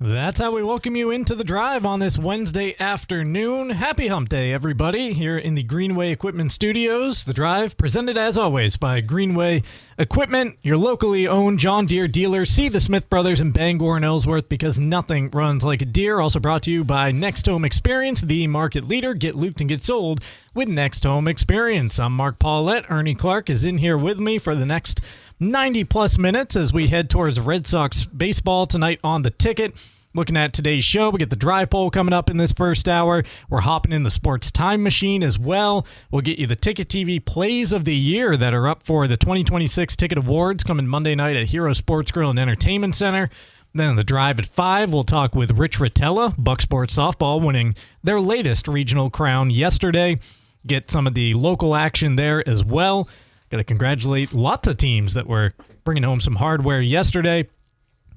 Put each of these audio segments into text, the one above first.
That's how we welcome you into the drive on this Wednesday afternoon. Happy Hump Day, everybody, here in the Greenway Equipment Studios. The drive presented, as always, by Greenway Equipment, your locally owned John Deere dealer. See the Smith Brothers in Bangor and Ellsworth because nothing runs like a Deere. Also brought to you by Next Home Experience, the market leader. Get looped and get sold with Next Home Experience. I'm Mark Paulette. Ernie Clark is in here with me for the next 90-plus minutes as we head towards Red Sox baseball tonight on the ticket. Looking at today's show, we get the drive poll coming up in this first hour. We're hopping in the sports time machine as well. We'll get you the Ticket TV plays of the year that are up for the 2026 Ticket Awards coming Monday night at Hero Sports Grill and Entertainment Center. Then on the drive at 5, we'll talk with Rich Rotella, Bucksport softball, winning their latest regional crown yesterday. Get some of the local action there as well. Got to congratulate lots of teams that were bringing home some hardware yesterday.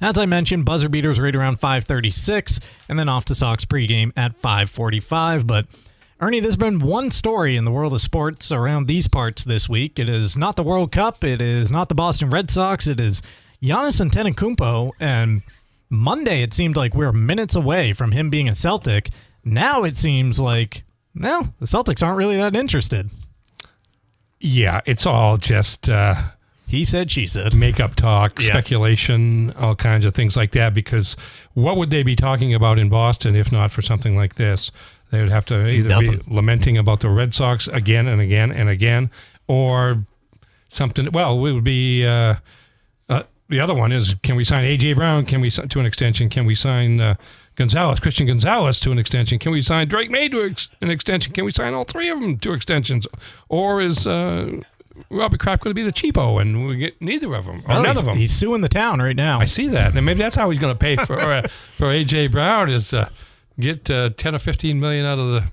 As I mentioned, buzzer beaters right around 5:36, and then off to Sox pregame at 5:45. But, Ernie, there's been one story in the world of sports around these parts this week. It is not the World Cup. It is not the Boston Red Sox. It is Giannis Antetokounmpo. And Monday, it seemed like we were minutes away from him being a Celtic. Now it seems like, well, the Celtics aren't really that interested. Yeah, it's all just he said, she said. Make-up talk, speculation, all kinds of things like that, because what would they be talking about in Boston if not for something like this? They would have to either be lamenting about the Red Sox again and again and again, or something. Well, it would be the other one is, can we sign A.J. Brown to an extension? Can we sign Christian Gonzalez to an extension? Can we sign Drake May to an extension? Can we sign all three of them to extensions? Or is Robbie Kraft going to be the cheapo and we get neither of them or none of them? He's suing the town right now. I see that. And maybe that's how he's going to pay for A.J. Brown is get 10 or 15 million out of the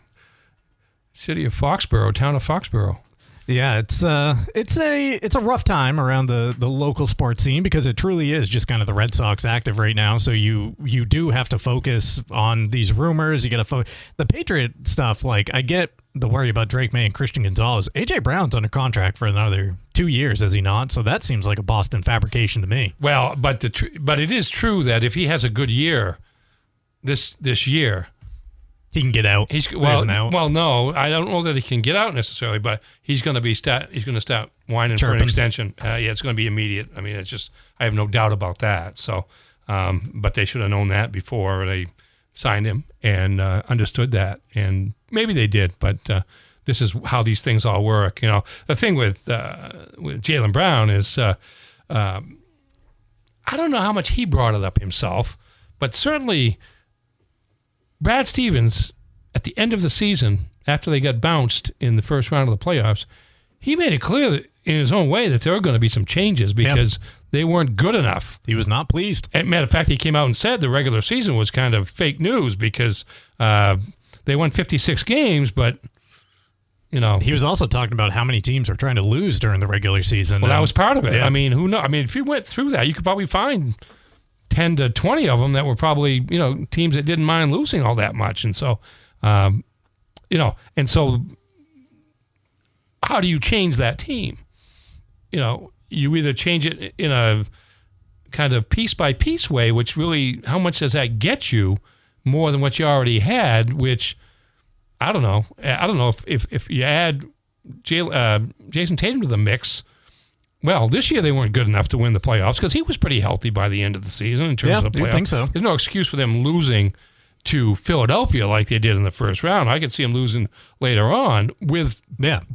town of Foxborough. Yeah, it's a rough time around the local sports scene because it truly is just kind of the Red Sox active right now. So you do have to focus on these rumors. You got to the Patriot stuff. Like, I get the worry about Drake May and Christian Gonzalez. A.J. Brown's under contract for another 2 years, is he not? So that seems like a Boston fabrication to me. Well, but it is true that if he has a good year this year, he can get out. Well, no, I don't know that he can get out necessarily, but he's going to start whining for an extension. It's going to be immediate. I mean, it's just, I have no doubt about that. So, but they should have known that before they signed him and understood that, and maybe they did. But this is how these things all work. You know, the thing with Jaylen Brown is, I don't know how much he brought it up himself, but certainly Brad Stevens, at the end of the season, after they got bounced in the first round of the playoffs, he made it clear that, in his own way, that there were going to be some changes because they weren't good enough. He was not pleased. As a matter of fact, he came out and said the regular season was kind of fake news because they won 56 games, but, you know. He was also talking about how many teams are trying to lose during the regular season. Well, that was part of it. Yeah. I mean, who knows? I mean, if you went through that, you could probably find 10 to 20 of them that were probably, teams that didn't mind losing all that much. And so, and so how do you change that team? You either change it in a kind of piece by piece way, which really, how much does that get you more than what you already had, which I don't know. I don't know if you add Jason Tatum to the mix. Well, this year they weren't good enough to win the playoffs because he was pretty healthy by the end of the season in terms of the playoffs. I think so. There's no excuse for them losing to Philadelphia like they did in the first round. I could see them losing later on with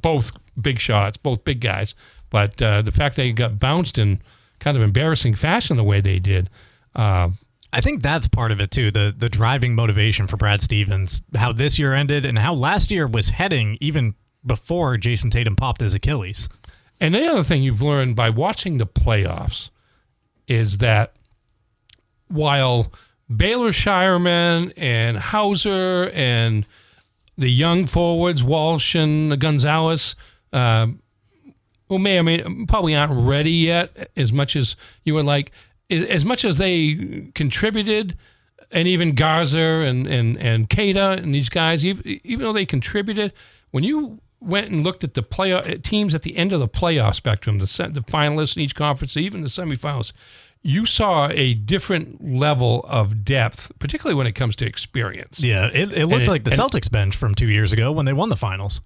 both big shots, both big guys. But the fact they got bounced in kind of embarrassing fashion the way they did. I think that's part of it, too, the driving motivation for Brad Stevens, how this year ended and how last year was heading even before Jason Tatum popped his Achilles. And the other thing you've learned by watching the playoffs is that while Baylor Shireman and Hauser and the young forwards, Walsh and Gonzalez, probably aren't ready yet as much as you would like, as much as they contributed, and even Garza and Keita and these guys, even though they contributed, when you went and looked at the playoff teams at the end of the playoff spectrum, the finalists in each conference, even the semifinals, you saw a different level of depth, particularly when it comes to experience. Yeah, it looked like the Celtics bench from 2 years ago when they won the finals.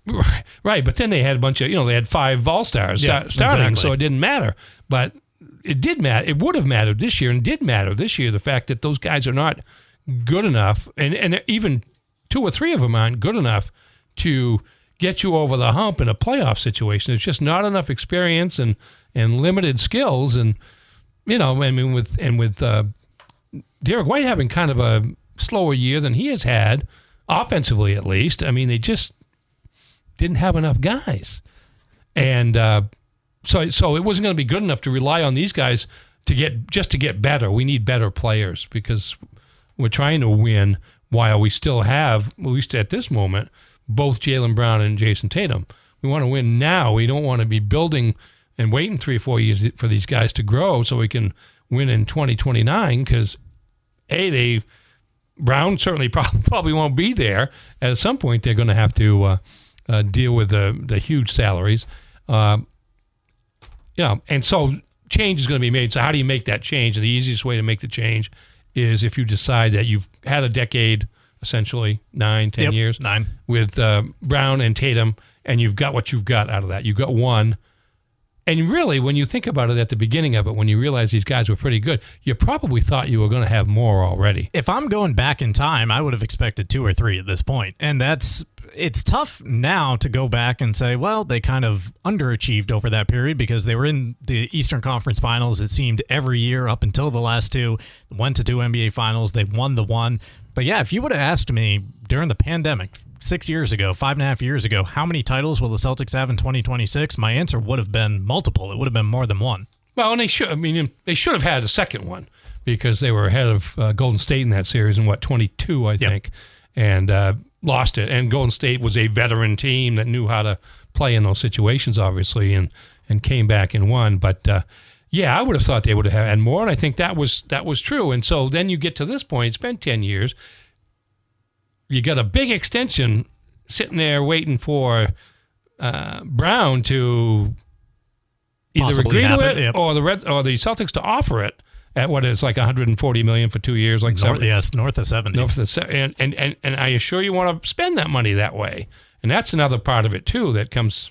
Right, but then they had a bunch of, they had 5 All-Stars starting, exactly. So it didn't matter. But it did matter. It would have mattered this year, and did matter this year, the fact that those guys are not good enough, and even 2 or 3 of them aren't good enough to get you over the hump in a playoff situation. There's just not enough experience and limited skills, and with Derek White having kind of a slower year than he has had, offensively at least, they just didn't have enough guys. And so it wasn't going to be good enough to rely on these guys to get better. We need better players because we're trying to win while we still have, at least at this moment, both Jaylen Brown and Jason Tatum. We want to win now. We don't want to be building and waiting 3 or 4 years for these guys to grow so we can win in 2029 because, Brown certainly probably won't be there. At some point, they're going to have to deal with the huge salaries. And so change is going to be made. So how do you make that change? And the easiest way to make the change is if you decide that you've had a decade, essentially 9-10 years 9 with Brown and Tatum, and you've got what you've got out of that. You've got one. And really, when you think about it at the beginning of it, when you realize these guys were pretty good, you probably thought you were going to have more already. If I'm going back in time, I would have expected 2 or 3 at this point. And it's tough now to go back and say, well, they kind of underachieved over that period because they were in the Eastern Conference Finals, it seemed, every year up until the last 2, went to 2 NBA Finals, they won the one. But yeah, if you would have asked me during the pandemic 6 years ago, 5.5 years ago, how many titles will the Celtics have in 2026? My answer would have been multiple. It would have been more than one. Well, and they should have had a second one because they were ahead of Golden State in that series in 22, I think, and lost it. And Golden State was a veteran team that knew how to play in those situations, obviously, and came back and won. But I would have thought they would have had more, and I think that was true. And so then you get to this point. It's been 10 years. You got a big extension sitting there waiting for Brown to either agree to it or the Celtics to offer it at what is like $140 million for 2 years, like north of 70. And I assure you want to spend that money that way, and that's another part of it too that comes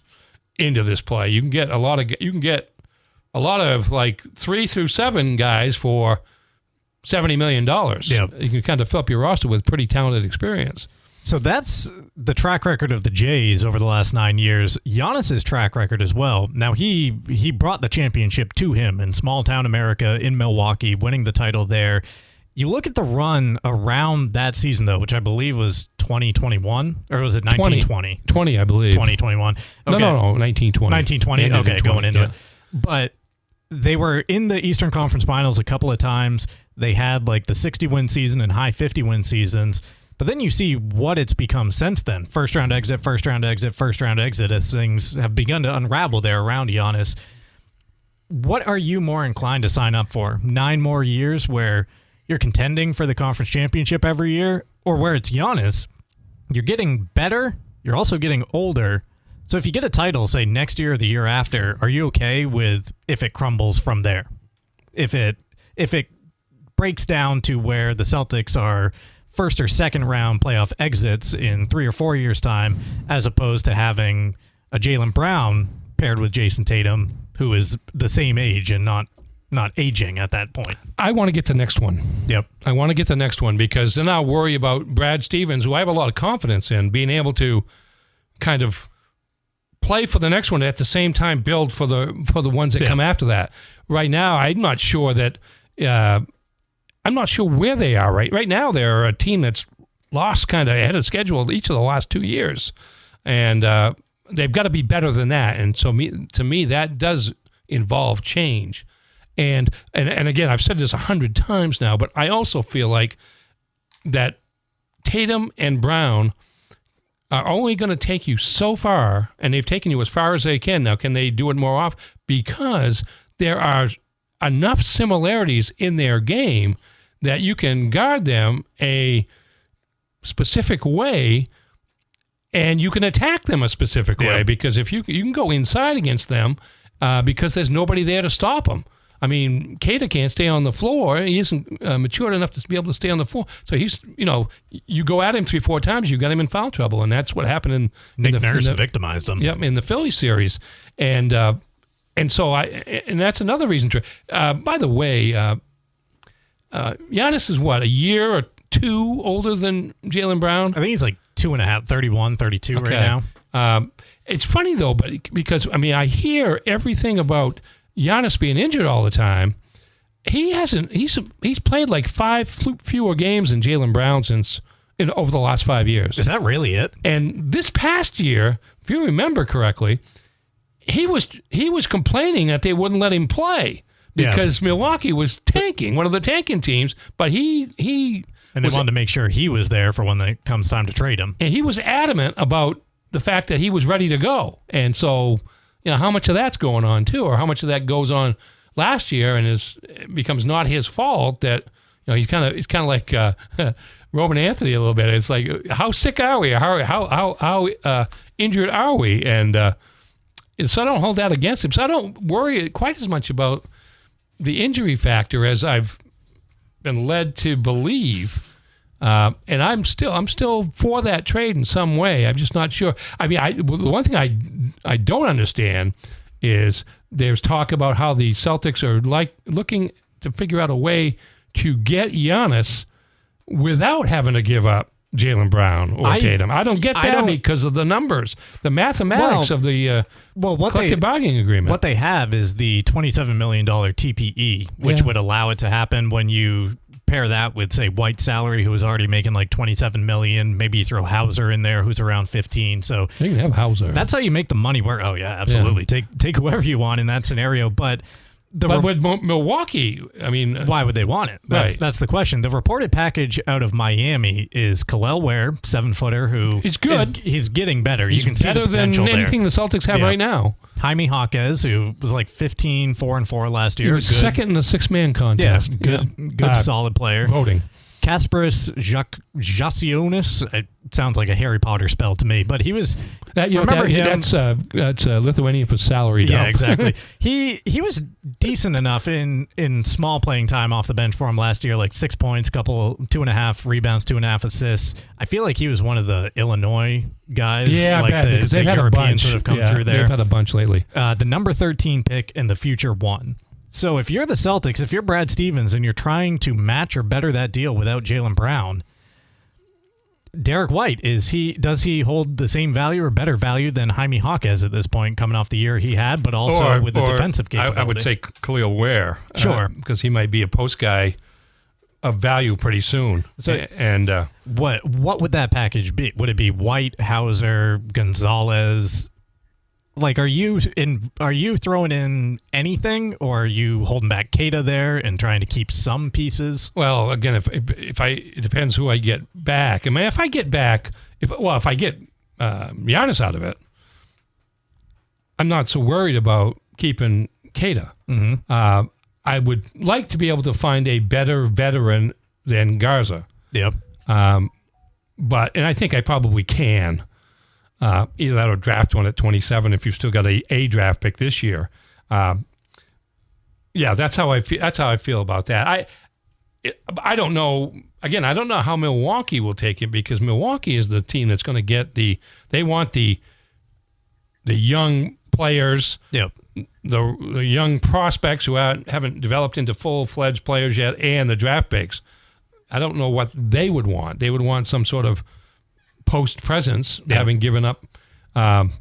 into this play. You can get a lot of like 3 through 7 guys for $70 million. Yeah. You can kind of fill up your roster with pretty talented experience. So that's the track record of the Jays over the last 9 years. Giannis's track record as well. Now, he brought the championship to him in small-town America in Milwaukee, winning the title there. You look at the run around that season, though, which I believe was 2021, or was it 1920? 20, I believe. 2021. Okay. No, 1920. 1920, okay, going into it. But they were in the Eastern Conference Finals a couple of times. They had like the 60-win season and high 50-win seasons. But then you see what it's become since then. First-round exit, first-round exit, first-round exit, as things have begun to unravel there around Giannis. What are you more inclined to sign up for? 9 more years where you're contending for the conference championship every year? Or where it's Giannis, you're getting better, you're also getting older. So if you get a title, say, next year or the year after, are you okay with if it crumbles from there? If it breaks down to where the Celtics are first or second round playoff exits in 3 or 4 years' time, as opposed to having a Jaylen Brown paired with Jason Tatum, who is the same age and not aging at that point. I want to get the next one. Yep. I want to get the next one because then I'll worry about Brad Stevens, who I have a lot of confidence in, being able to kind of play for the next one at the same time build for the ones that come after that. Right now, I'm not sure that I'm not sure where they are right now. They're a team that's lost kind of ahead of schedule each of the last 2 years, and they've got to be better than that. And so to me, that does involve change. And again, I've said this 100 times now, but I also feel like that Tatum and Brown are only going to take you so far, and they've taken you as far as they can. Now, can they do it more often? Because there are enough similarities in their game that you can guard them a specific way, and you can attack them a specific way. Because if you can go inside against them because there's nobody there to stop them. I mean, Keita can't stay on the floor. He isn't matured enough to be able to stay on the floor. So he's, you go at him 3-4 times, you got him in foul trouble, and that's what happened in Nick Nurse victimized him. Yep, in the Philly series, and so and that's another reason. By the way, Giannis is what, a year or two older than Jaylen Brown? I think he's like 2.5, 31, 32 right now. It's funny though, because I hear everything about Giannis being injured all the time. He's played like 5 fewer games than Jaylen Brown over the last 5 years. Is that really it? And this past year, if you remember correctly, he was complaining that they wouldn't let him play because Milwaukee was tanking, one of the tanking teams, but and they wanted to make sure he was there for when it comes time to trade him. And he was adamant about the fact that he was ready to go. And so, how much of that's going on too, or how much of that goes on last year and it becomes not his fault that he's kind of like Roman Anthony a little bit. It's like, how sick are we? How injured are we? And so I don't hold that against him. So I don't worry quite as much about the injury factor as I've been led to believe. And I'm still for that trade in some way. I'm just not sure. The one thing I don't understand is there's talk about how the Celtics are looking to figure out a way to get Giannis without having to give up Jaylen Brown or Tatum. I don't get that because of the numbers, the mathematics of the collective bargaining agreement. What they have is the $27 million TPE, which would allow it to happen when you pair that with, say, White's salary, who was already making like $27 million. Maybe you throw Hauser in there, who's around 15. So you can have Hauser. That's how you make the money work. Oh yeah, absolutely. Yeah. Take whoever you want in that scenario, but. With Milwaukee, why would they want it? That's the question. The reported package out of Miami is Kel'el Ware, 7-footer, who he's good. He's getting better. He's you can see the potential than anything the Celtics have right now. Jaime Jaquez, who was like 15, 4-4 last year. He was second in the 6-man contest. Yeah, good, solid player. Voting. Kasparas Jasionis. It sounds like a Harry Potter spell to me, but he was. That's Lithuanian for salary. Yeah, exactly. He was decent enough in small playing time off the bench for him last year, like 6 points, 2.5 rebounds, 2.5 assists. I feel like he was one of the Illinois guys. Yeah, like because they've had Europeans a bunch that have come through there. They've had a bunch lately. The number 13 pick and the future 1. So if you're the Celtics, if you're Brad Stevens and you're trying to match or better that deal without Jaylen Brown, Derek White, does he hold the same value or better value than Jaime Jaquez at this point, coming off the year he had, but also with the defensive capability? I would say Kel'el Ware. Sure. Because he might be a post guy of value pretty soon. So, and what would that package be? Would it be White, Hauser, Gonzalez? Like, are you throwing in anything, or are you holding back Keita there and trying to keep some pieces? Well, again, it depends who I get back. If I get Giannis out of it, I'm not so worried about keeping Keita. Mm-hmm. I would like to be able to find a better veteran than Garza. Yep. And I think I probably can. Either that or draft one at 27 if you've still got a draft pick this year. That's how I feel. That's how I feel about that. I don't know. Again, I don't know how Milwaukee will take it, because Milwaukee is the team that's going to get they want the young players. Yep. The young prospects who haven't developed into full-fledged players yet, and the draft picks. I don't know what they would want. They would want some sort of post presence, having given up Giannis,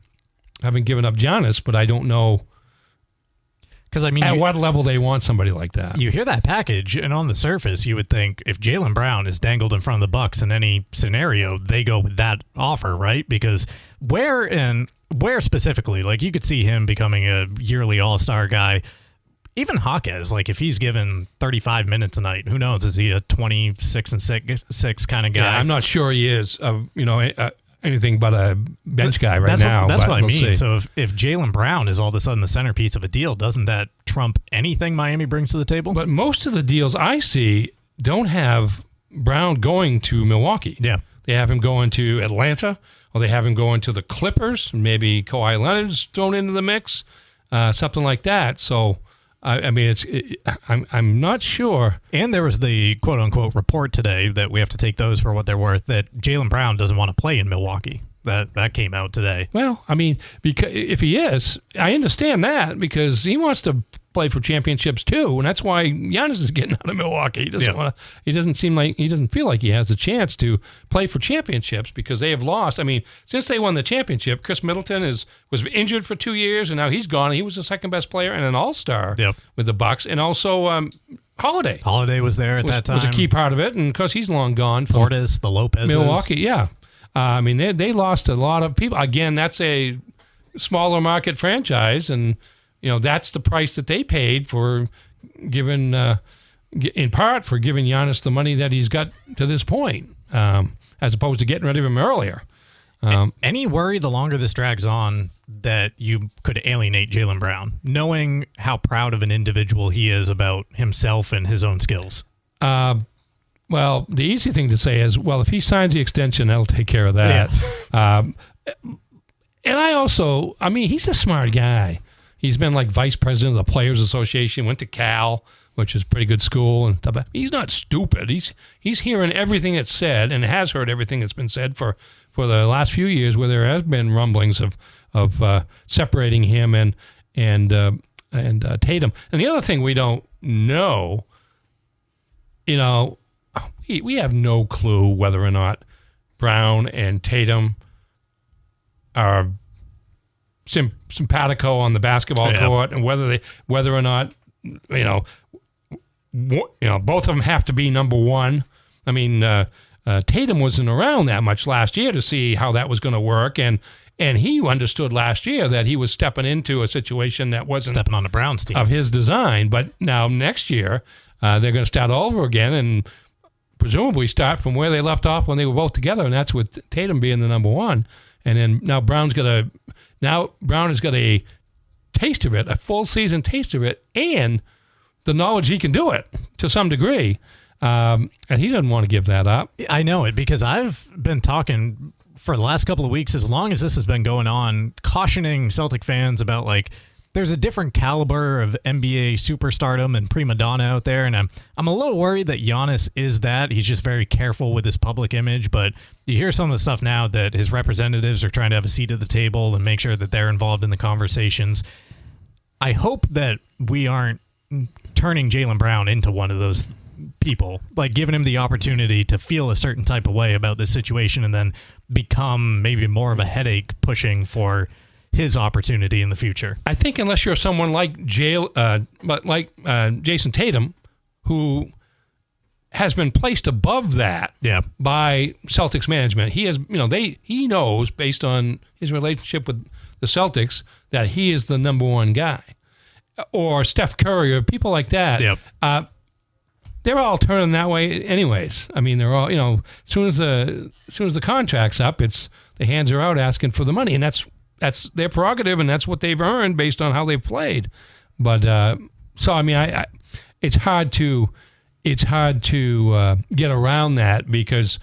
but I don't know because at what level they want somebody like that. You hear that package, and on the surface, you would think if Jaylen Brown is dangled in front of the Bucks in any scenario, they go with that offer, right? Because where specifically, like, you could see him becoming a yearly All-Star guy. Even Jaquez, like, if he's given 35 minutes a night, who knows? Is he a 26-6 kind of guy? Yeah, I'm not sure he is. Anything but a bench guy now. That's what I mean. See. So if Jaylen Brown is all of a sudden the centerpiece of a deal, doesn't that trump anything Miami brings to the table? But most of the deals I see don't have Brown going to Milwaukee. Yeah, they have him going to Atlanta, or they have him going to the Clippers. Maybe Kawhi Leonard's thrown into the mix, something like that. So. I'm not sure. And there was the quote unquote report today that we have to take those for what they're worth that Jaylen Brown doesn't want to play in Milwaukee. That came out today. Well, I mean, because if he is, I understand that because he wants to play for championships too, and that's why Giannis is getting out of Milwaukee. He doesn't want to. He doesn't feel like he has a chance to play for championships because they have lost. I mean, since they won the championship, Chris Middleton was injured for 2 years, and now he's gone. He was the second best player and an all-star with the Bucks, and also Holiday. Holiday was there at that time. Was a key part of it, and because he's long gone. Portis, the Lopez's. Milwaukee, yeah. I mean, they lost a lot of people. Again, that's a smaller market franchise, and that's the price that they paid for giving, in part, for giving Giannis the money that he's got to this point, as opposed to getting rid of him earlier. Any worry the longer this drags on that you could alienate Jaylen Brown, knowing how proud of an individual he is about himself and his own skills? Well, the easy thing to say is, well, if he signs the extension, that'll take care of that. Yeah. And he's a smart guy. He's been like vice president of the Players Association, went to Cal, which is a pretty good school, and stuff. He's not stupid. He's hearing everything that's said and has heard everything that's been said for the last few years, where there has been rumblings of separating him and Tatum. And the other thing we don't know, we have no clue whether or not Brown and Tatum are simpatico on the basketball court, and whether or not both of them have to be number one. I mean, Tatum wasn't around that much last year to see how that was going to work, and he understood last year that he was stepping into a situation that wasn't stepping on the Browns team of his design. But now next year they're going to start all over again and presumably start from where they left off when they were both together, and that's with Tatum being the number one. And then now Brown has got a taste of it, a full season taste of it, and the knowledge he can do it to some degree. And he doesn't want to give that up. I know it because I've been talking for the last couple of weeks, as long as this has been going on, cautioning Celtic fans about there's a different caliber of NBA superstardom and prima donna out there, and I'm a little worried that Giannis is that. He's just very careful with his public image, but you hear some of the stuff now that his representatives are trying to have a seat at the table and make sure that they're involved in the conversations. I hope that we aren't turning Jaylen Brown into one of those people, giving him the opportunity to feel a certain type of way about this situation and then become maybe more of a headache pushing for his opportunity in the future. I think unless you're someone like Jason Tatum, who has been placed above that by Celtics management. He has, he knows based on his relationship with the Celtics that he is the number one guy, or Steph Curry or people like that. Yep. They're all turning that way anyways. I mean, they're all, as soon as the contract's up, the hands are out asking for the money, and that's their prerogative, and that's what they've earned based on how they've played. But so I mean, it's hard to get around that because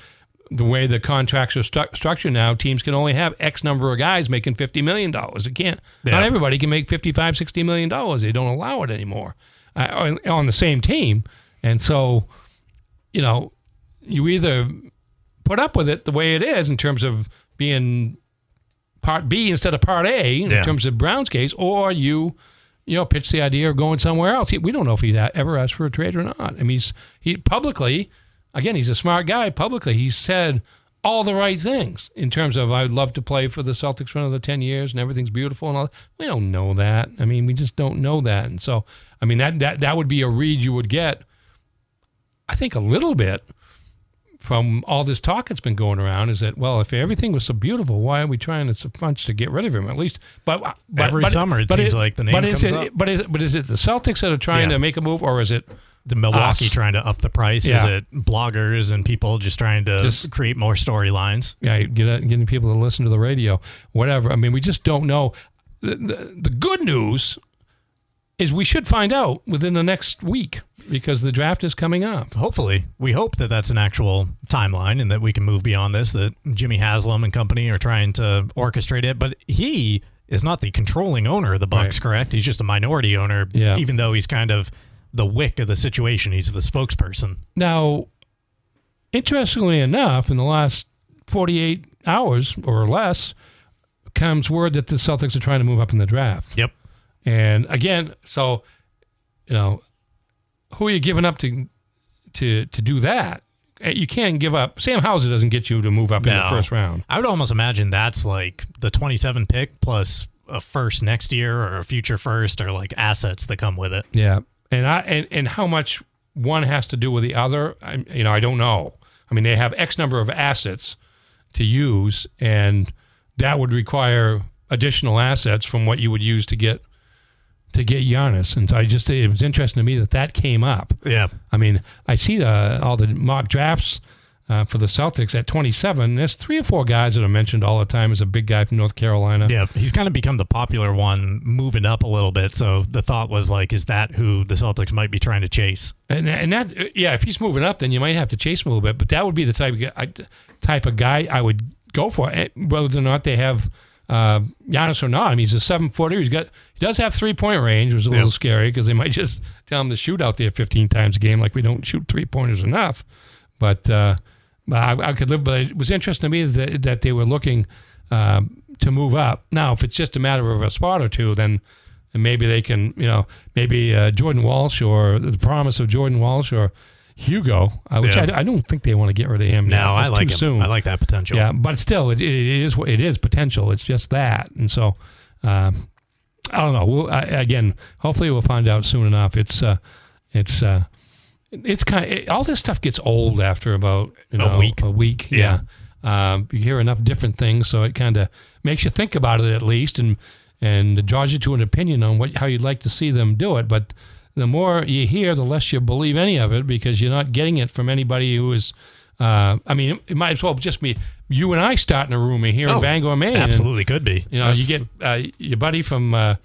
the way the contracts are structured now, teams can only have X number of guys making $50 million. It can't. Yeah. Not everybody can make $55, $60 million. They don't allow it anymore on the same team. And so, you either put up with it the way it is in terms of being Part B instead of Part A in terms of Brown's case, or you pitch the idea of going somewhere else. We don't know if he ever asked for a trade or not. I mean, he publicly, again, he's a smart guy. Publicly, he's said all the right things in terms of, I'd love to play for the Celtics for another 10 years and everything's beautiful and all that. We don't know that. I mean, we just don't know that. And so, I mean, that would be a read you would get, I think, a little bit from all this talk that's been going around, is that, well, if everything was so beautiful, why are we trying so much to get rid of him? At least, but every summer it seems like the name comes up. But is it the Celtics that are trying to make a move, or is it the Milwaukee trying to up the price? Yeah. Is it bloggers and people just trying to create more storylines? Yeah, getting people to listen to the radio, whatever. I mean, we just don't know. The good news is we should find out within the next week, because the draft is coming up. Hopefully. We hope that that's an actual timeline and that we can move beyond this, that Jimmy Haslam and company are trying to orchestrate it. But he is not the controlling owner of the Bucks, correct? He's just a minority owner, even though he's kind of the wick of the situation. He's the spokesperson. Now, interestingly enough, in the last 48 hours or less, comes word that the Celtics are trying to move up in the draft. Yep. And again, so, who are you giving up to do that? You can't give up. Sam Hauser doesn't get you to move up in the first round. I would almost imagine that's like the 27 pick plus a first next year or a future first or like assets that come with it. Yeah. And how much one has to do with the other, I don't know. I mean, they have X number of assets to use, and that would require additional assets from what you would use to get Giannis. And so it was interesting to me that came up. Yeah. I mean, I see all the mock drafts for the Celtics at 27. There's 3 or 4 guys that are mentioned all the time as a big guy from North Carolina. Yeah, he's kind of become the popular one, moving up a little bit. So the thought was like, is that who the Celtics might be trying to chase? And that, if he's moving up, then you might have to chase him a little bit. But that would be the type of guy I would go for, whether or not they have Giannis or not. I mean, he's a 7-footer. He does have 3-point range, which was a little scary because they might just tell him to shoot out there 15 times a game, like we don't shoot 3-pointers enough. But I could live. But it was interesting to me that they were looking to move up. Now, if it's just a matter of a spot or two, then maybe they can, maybe Jordan Walsh or the promise of Jordan Walsh or Hugo, which I don't think they want to get rid of him now. I like too him. Soon. I like that potential. Yeah, but still, it is potential. It's just that, and so I don't know. Again, hopefully we'll find out soon enough. It's kind of all this stuff gets old after about a week. Yeah. You hear enough different things, so it kind of makes you think about it at least, and draws you to an opinion on how you'd like to see them do it. But the more you hear, the less you believe any of it because you're not getting it from anybody who is. It might as well just be you and I starting a rumor here in Bangor, Maine. Absolutely, could be. You get your buddy from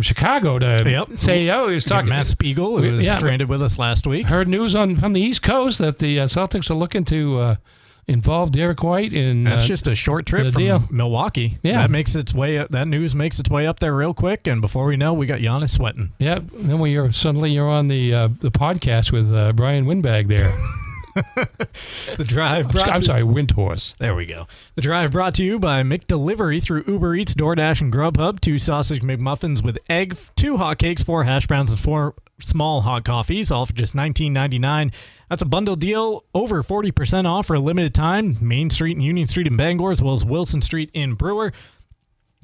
Chicago to say, he was talking. Matt Spiegel, who was stranded with us last week. Heard news from the East Coast that the Celtics are looking to involve Derek White in. That's just a short trip from Milwaukee. Yeah, that news makes its way up there real quick, and before we know, we got Giannis sweating. Yeah, then you're on the podcast with Brian Windbag there. The Drive. Windhorse. There we go. The Drive brought to you by McDelivery through Uber Eats, DoorDash, and Grubhub. 2 sausage McMuffins with egg, 2 hotcakes, 4 hash browns, and 4 small hot coffees, all for just $19.99. That's a bundle deal, over 40% off for a limited time. Main Street and Union Street in Bangor, as well as Wilson Street in Brewer.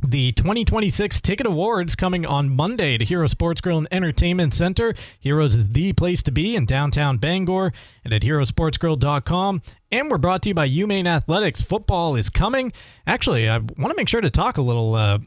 The 2026 Ticket Awards coming on Monday to Hero Sports Grill and Entertainment Center. Heroes is the place to be in downtown Bangor and at herosportsgrill.com. And we're brought to you by UMaine Athletics. Football is coming. Actually, I want to make sure to talk a little a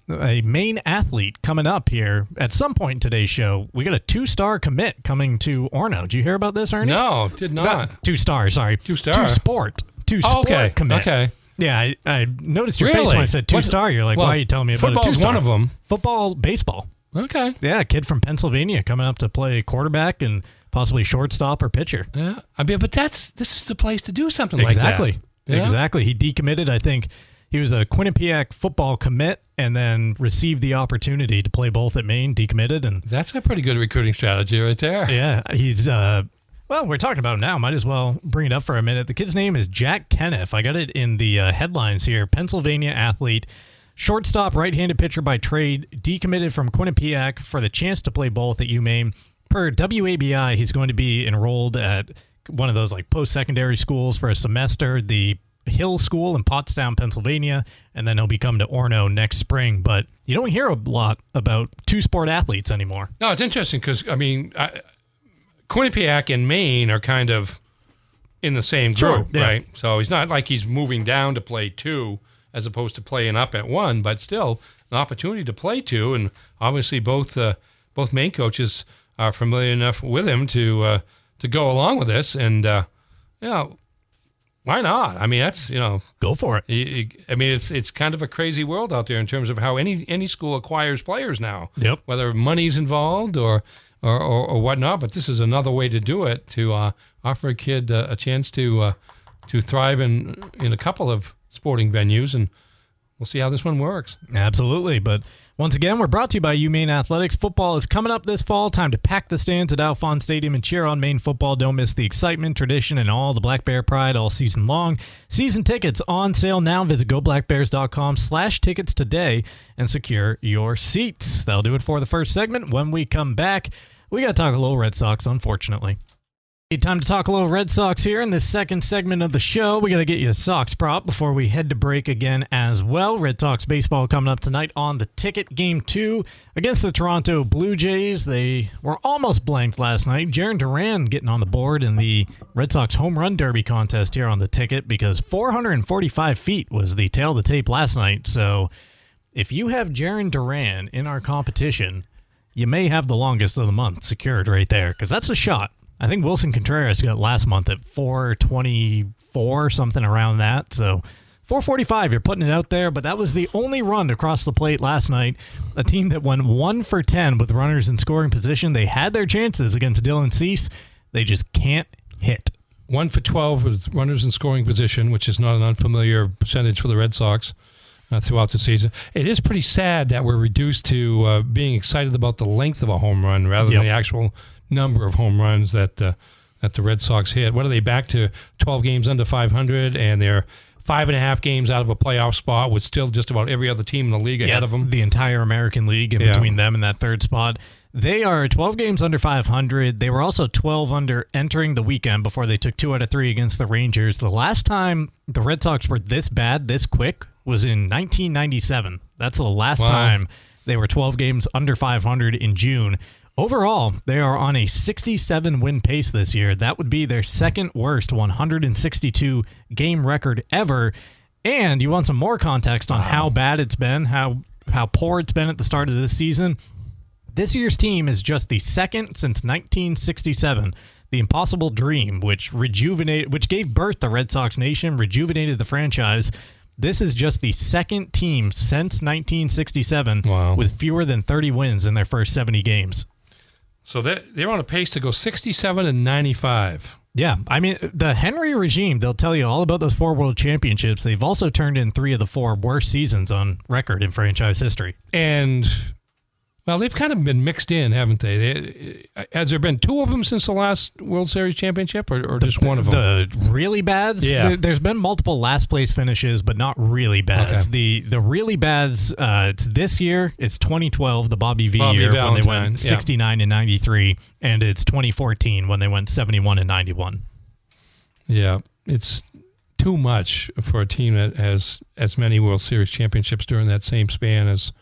Maine athlete coming up here at some point in today's show. We got a 2-star commit coming to Orono. Did you hear about this, Ernie? No, did not. 2-star, sorry. 2-star. 2-sport. 2-sport commit. Okay. Yeah, I noticed your face when I said 2-star. You're like, why are you telling me about a 2-star? Football's one of them. Football, baseball. Okay. Yeah, a kid from Pennsylvania coming up to play quarterback and possibly shortstop or pitcher. Yeah, but this is the place to do something like that. Exactly. He decommitted. I think he was a Quinnipiac football commit and then received the opportunity to play both at Maine, decommitted. And that's a pretty good recruiting strategy right there. Yeah, he's... Well, we're talking about him now. Might as well bring it up for a minute. The kid's name is Jack Kenneth. I got it in the headlines here. Pennsylvania athlete, shortstop, right-handed pitcher by trade, decommitted from Quinnipiac for the chance to play both at UMaine. Per WABI, he's going to be enrolled at one of those like post-secondary schools for a semester, the Hill School in Pottstown, Pennsylvania, and then he'll be coming to Orono next spring. But you don't hear a lot about 2-sport athletes anymore. No, it's interesting because, Quinnipiac and Maine are kind of in the same group, right? So he's not like he's moving down to play 2 as opposed to playing up at 1, but still an opportunity to play 2. And obviously both Maine coaches are familiar enough with him to go along with this. And, why not? I mean, that's, go for it. It's kind of a crazy world out there in terms of how any school acquires players now. Yep. Whether money's involved or whatnot, but this is another way to do it, to offer a kid a chance to thrive in a couple of sporting venues, and we'll see how this one works. Absolutely. But once again, we're brought to you by UMaine Athletics. Football is coming up this fall. Time to pack the stands at Alphon Stadium and cheer on Maine football. Don't miss the excitement, tradition, and all the Black Bear pride all season long. Season tickets on sale now. Visit goblackbears.com/tickets today and secure your seats. That'll do it for the first segment. When we come back, we got to talk a little Red Sox, unfortunately. Time to talk a little Red Sox here in this second segment of the show. We got to get you a Sox prop before we head to break again as well. Red Sox baseball coming up tonight on the ticket. Game 2 against the Toronto Blue Jays. They were almost blanked last night. Jarren Duran getting on the board in the Red Sox home run derby contest here on the ticket because 445 feet was the tail of the tape last night. So if you have Jarren Duran in our competition, you may have the longest of the month secured right there because that's a shot. I think Wilson Contreras got last month at 424, something around that. So 445, you're putting it out there, but that was the only run across the plate last night. A team that went 1 for 10 with runners in scoring position. They had their chances against Dylan Cease. They just can't hit. 1 for 12 with runners in scoring position, which is not an unfamiliar percentage for the Red Sox throughout the season. It is pretty sad that we're reduced to being excited about the length of a home run rather than the actual number of home runs that the Red Sox hit. What are they back to? 12 games under 500, and they're 5.5 games out of a playoff spot with still just about every other team in the league ahead of them. The entire American League in between them and that third spot. They are 12 games under 500. They were also 12 under entering the weekend before they took 2 out of 3 against the Rangers. The last time the Red Sox were this bad, this quick, was in 1997. That's the last time they were 12 games under 500 in June. Overall, they are on a 67-win pace this year. That would be their second worst 162-game record ever. And you want some more context on how bad it's been, how poor it's been at the start of this season. This year's team is just the second since 1967. The Impossible Dream, which gave birth to Red Sox Nation, rejuvenated the franchise. This is just the second team since 1967 with fewer than 30 wins in their first 70 games. So they're on a pace to go 67-95. Yeah, I mean, the Henry regime, they'll tell you all about those 4 world championships. They've also turned in 3 of the 4 worst seasons on record in franchise history. And, well, they've kind of been mixed in, haven't they? Has there been 2 of them since the last World Series championship, or just one of them? The really bads? Yeah. There's been multiple last-place finishes, but not really bads. Okay. The really bads, it's this year, it's 2012, the Bobby year, when they went 69-93, and it's 2014 when they went 71-91. Yeah, it's too much for a team that has as many World Series championships during that same span as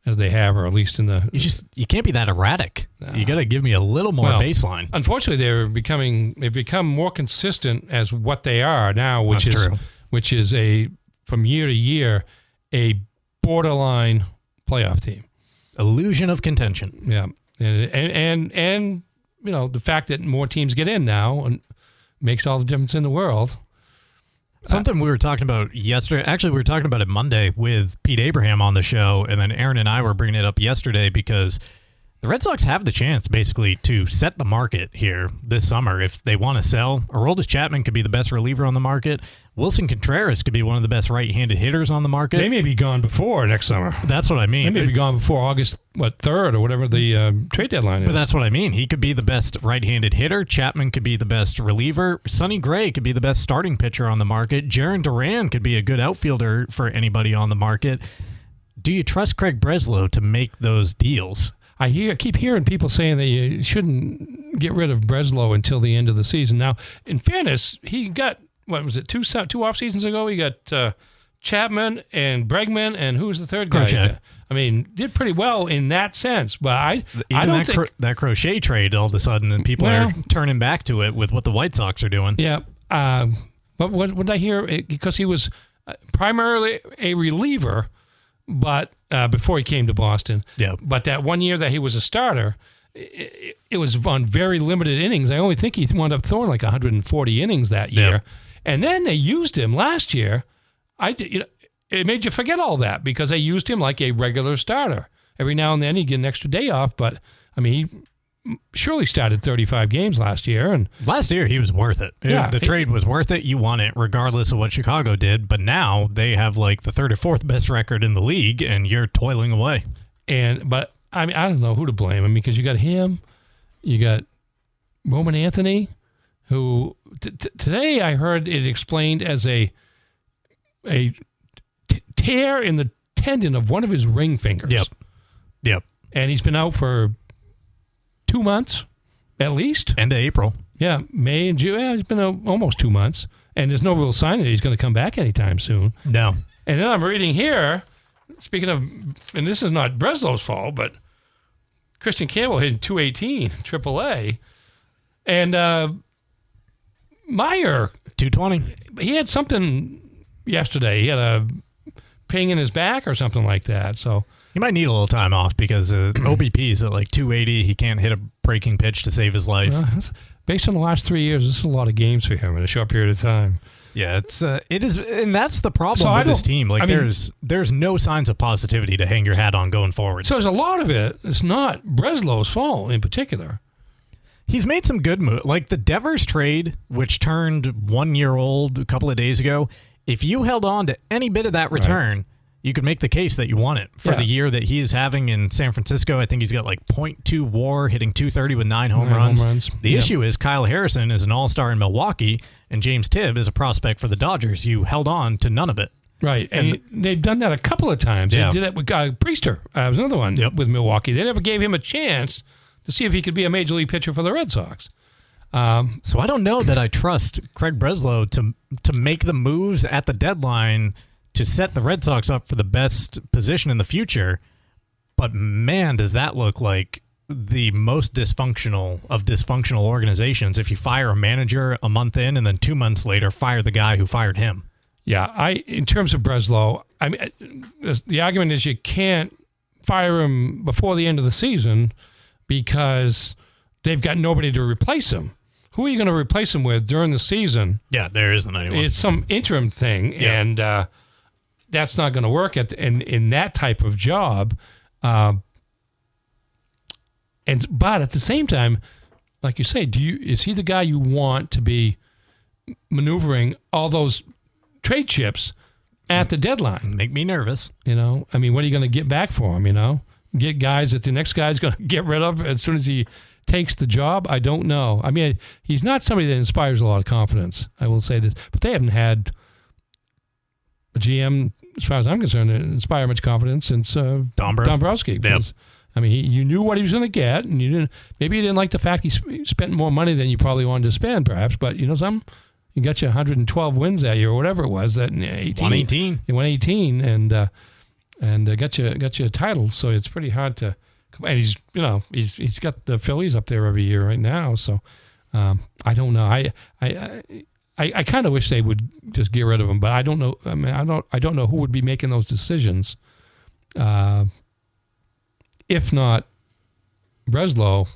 they have, or at least in the... You can't be that erratic. You got to give me a little more baseline. Unfortunately, they've become more consistent as what they are now, which is from year to year, a borderline playoff team. Illusion of contention. Yeah. And you know, the fact that more teams get in now and makes all the difference in the world. Something we were talking about yesterday. Actually, we were talking about it Monday with Pete Abraham on the show, and then Aaron and I were bringing it up yesterday because the Red Sox have the chance, basically, to set the market here this summer if they want to sell. Aroldis Chapman could be the best reliever on the market. Wilson Contreras could be one of the best right-handed hitters on the market. They may be gone before next summer. That's what I mean. They may be gone before August 3rd or whatever the trade deadline is. But that's what I mean. He could be the best right-handed hitter. Chapman could be the best reliever. Sonny Gray could be the best starting pitcher on the market. Jarren Duran could be a good outfielder for anybody on the market. Do you trust Craig Breslow to make those deals? I keep hearing people saying that you shouldn't get rid of Breslow until the end of the season. Now, in fairness, he got, what was it, two off seasons ago? He got Chapman and Bregman, and who's the third guy? Crochet. I mean, did pretty well in that sense, but I don't think that Crochet trade all of a sudden, and people are turning back to it with what the White Sox are doing. Yeah, but what did I hear? Because he was primarily a reliever, but before he came to Boston. Yeah. But that 1 year that he was a starter, it was on very limited innings. I only think he wound up throwing like 140 innings that year. Yeah. And then they used him last year. It made you forget all that because they used him like a regular starter. Every now and then he'd get an extra day off, but I mean, surely started 35 games last year. And last year, he was worth it. Yeah. The trade was worth it. You won it regardless of what Chicago did. But now they have like the third or fourth best record in the league, and you're toiling away. But I mean, I don't know who to blame. I mean, because you got him, you got Roman Anthony, who today I heard it explained as a tear in the tendon of one of his ring fingers. Yep. And he's been out for 2 months, at least. End of April. Yeah, May and June. Yeah, it's been almost 2 months. And there's no real sign that he's going to come back anytime soon. No. And then I'm reading here, speaking of, and this is not Breslow's fault, but Christian Campbell hit 218, AAA. And Meyer. 220. He had something yesterday. He had a ping in his back or something like that. So he might need a little time off because OBP is at like 280. He can't hit a breaking pitch to save his life. Based on the last 3 years, this is a lot of games for him in a short period of time. Yeah, it is, and that's the problem with this team. Like, there's no signs of positivity to hang your hat on going forward. So there's a lot of it. It's not Breslow's fault in particular. He's made some good moves, like the Devers trade, which turned 1 year old a couple of days ago. If you held on to any bit of that return, you could make the case that you won it for the year that he is having in San Francisco. I think he's got like .2 WAR, hitting .230 with 9 home runs. The issue is Kyle Harrison is an all-star in Milwaukee, and James Tibb is a prospect for the Dodgers. You held on to none of it. Right, and they've done that a couple of times. They did that with Priester. Was another one with Milwaukee. They never gave him a chance to see if he could be a major league pitcher for the Red Sox. So I don't know that I trust Craig Breslow to make the moves at the deadline to set the Red Sox up for the best position in the future. But man, does that look like the most dysfunctional of dysfunctional organizations if you fire a manager a month in and then 2 months later fire the guy who fired him. Yeah, in terms of Breslow, I mean, the argument is you can't fire him before the end of the season because they've got nobody to replace him. Who are you going to replace him with during the season? Yeah, there isn't anyone. It's some interim thing, and that's not going to work in that type of job. But at the same time, like you say, is he the guy you want to be maneuvering all those trade chips at the deadline? Make me nervous. You know, I mean, what are you going to get back for him? You know, get guys that the next guy's going to get rid of as soon as he takes the job? I don't know. I mean, he's not somebody that inspires a lot of confidence. I will say this, but they haven't had a GM, as far as I'm concerned, that inspire much confidence since Dombrowski. Because, I mean, you knew what he was going to get, and maybe you didn't like the fact he spent more money than you probably wanted to spend, perhaps. But you got you 112 wins that year or whatever it was. That 118. He won 18 and got you a title. So it's pretty hard to. And he's got the Phillies up there every year right now. So I don't know. I kind of wish they would just get rid of him, but I don't know. I mean, I don't know who would be making those decisions. If not Breslow.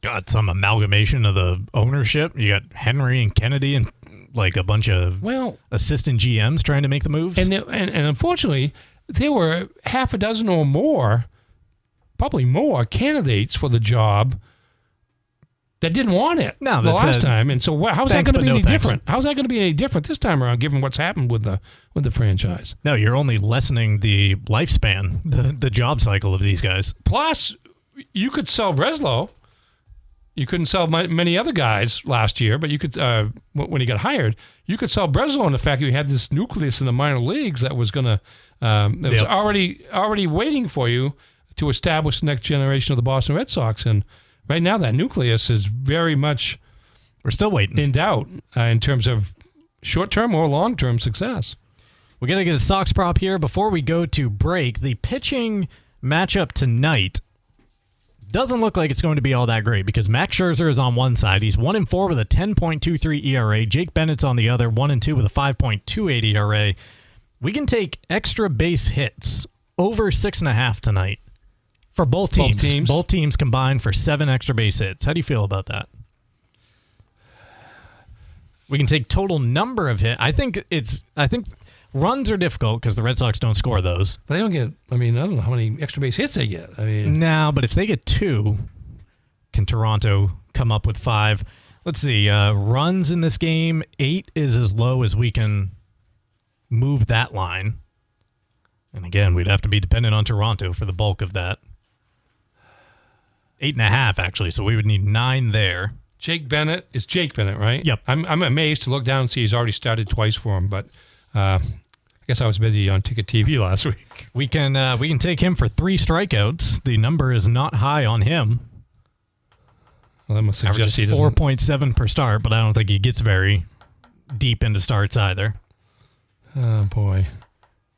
Got some amalgamation of the ownership. You got Henry and Kennedy and like a bunch of assistant GMs trying to make the moves. And unfortunately, there were half a dozen or more, probably more, candidates for the job that didn't want it the last time. And so how's that going to be any different? How's that going to be any different this time around, given what's happened with the franchise? No, you're only lessening the lifespan, the job cycle of these guys. Plus, you could sell Breslow. You couldn't sell many other guys last year, but you could when he got hired. You could sell Breslow on the fact that you had this nucleus in the minor leagues that was going to was already waiting for you to establish the next generation of the Boston Red Sox. And right now, that nucleus is very much we're still waiting in doubt in terms of short-term or long-term success. We're going to get a Sox prop here before we go to break. The pitching matchup tonight doesn't look like it's going to be all that great because Max Scherzer is on one side. He's 1-4 with a 10.23 ERA. Jake Bennett's on the other, 1-2 with a 5.28 ERA. We can take extra base hits over 6.5 tonight for both teams. Both teams combined for 7 extra base hits. How do you feel about that? We can take total number of hits. I think runs are difficult because the Red Sox don't score those. But they don't get, I don't know how many extra base hits they get. No, but if they get 2, Can Toronto come up with 5? Let's see. Runs in this game, 8 is as low as we can move that line. And again, we'd have to be dependent on Toronto for the bulk of that. 8.5, actually, so we would need 9 there. Jake Bennett. It's Jake Bennett, right? Yep. I'm amazed to look down and see he's already started twice for him, but I guess I was busy on Ticket TV last week. We can take him for 3 strikeouts. The number is not high on him. Well, that must suggest he doesn't. 4.7 per start, but I don't think he gets very deep into starts either. Oh, boy.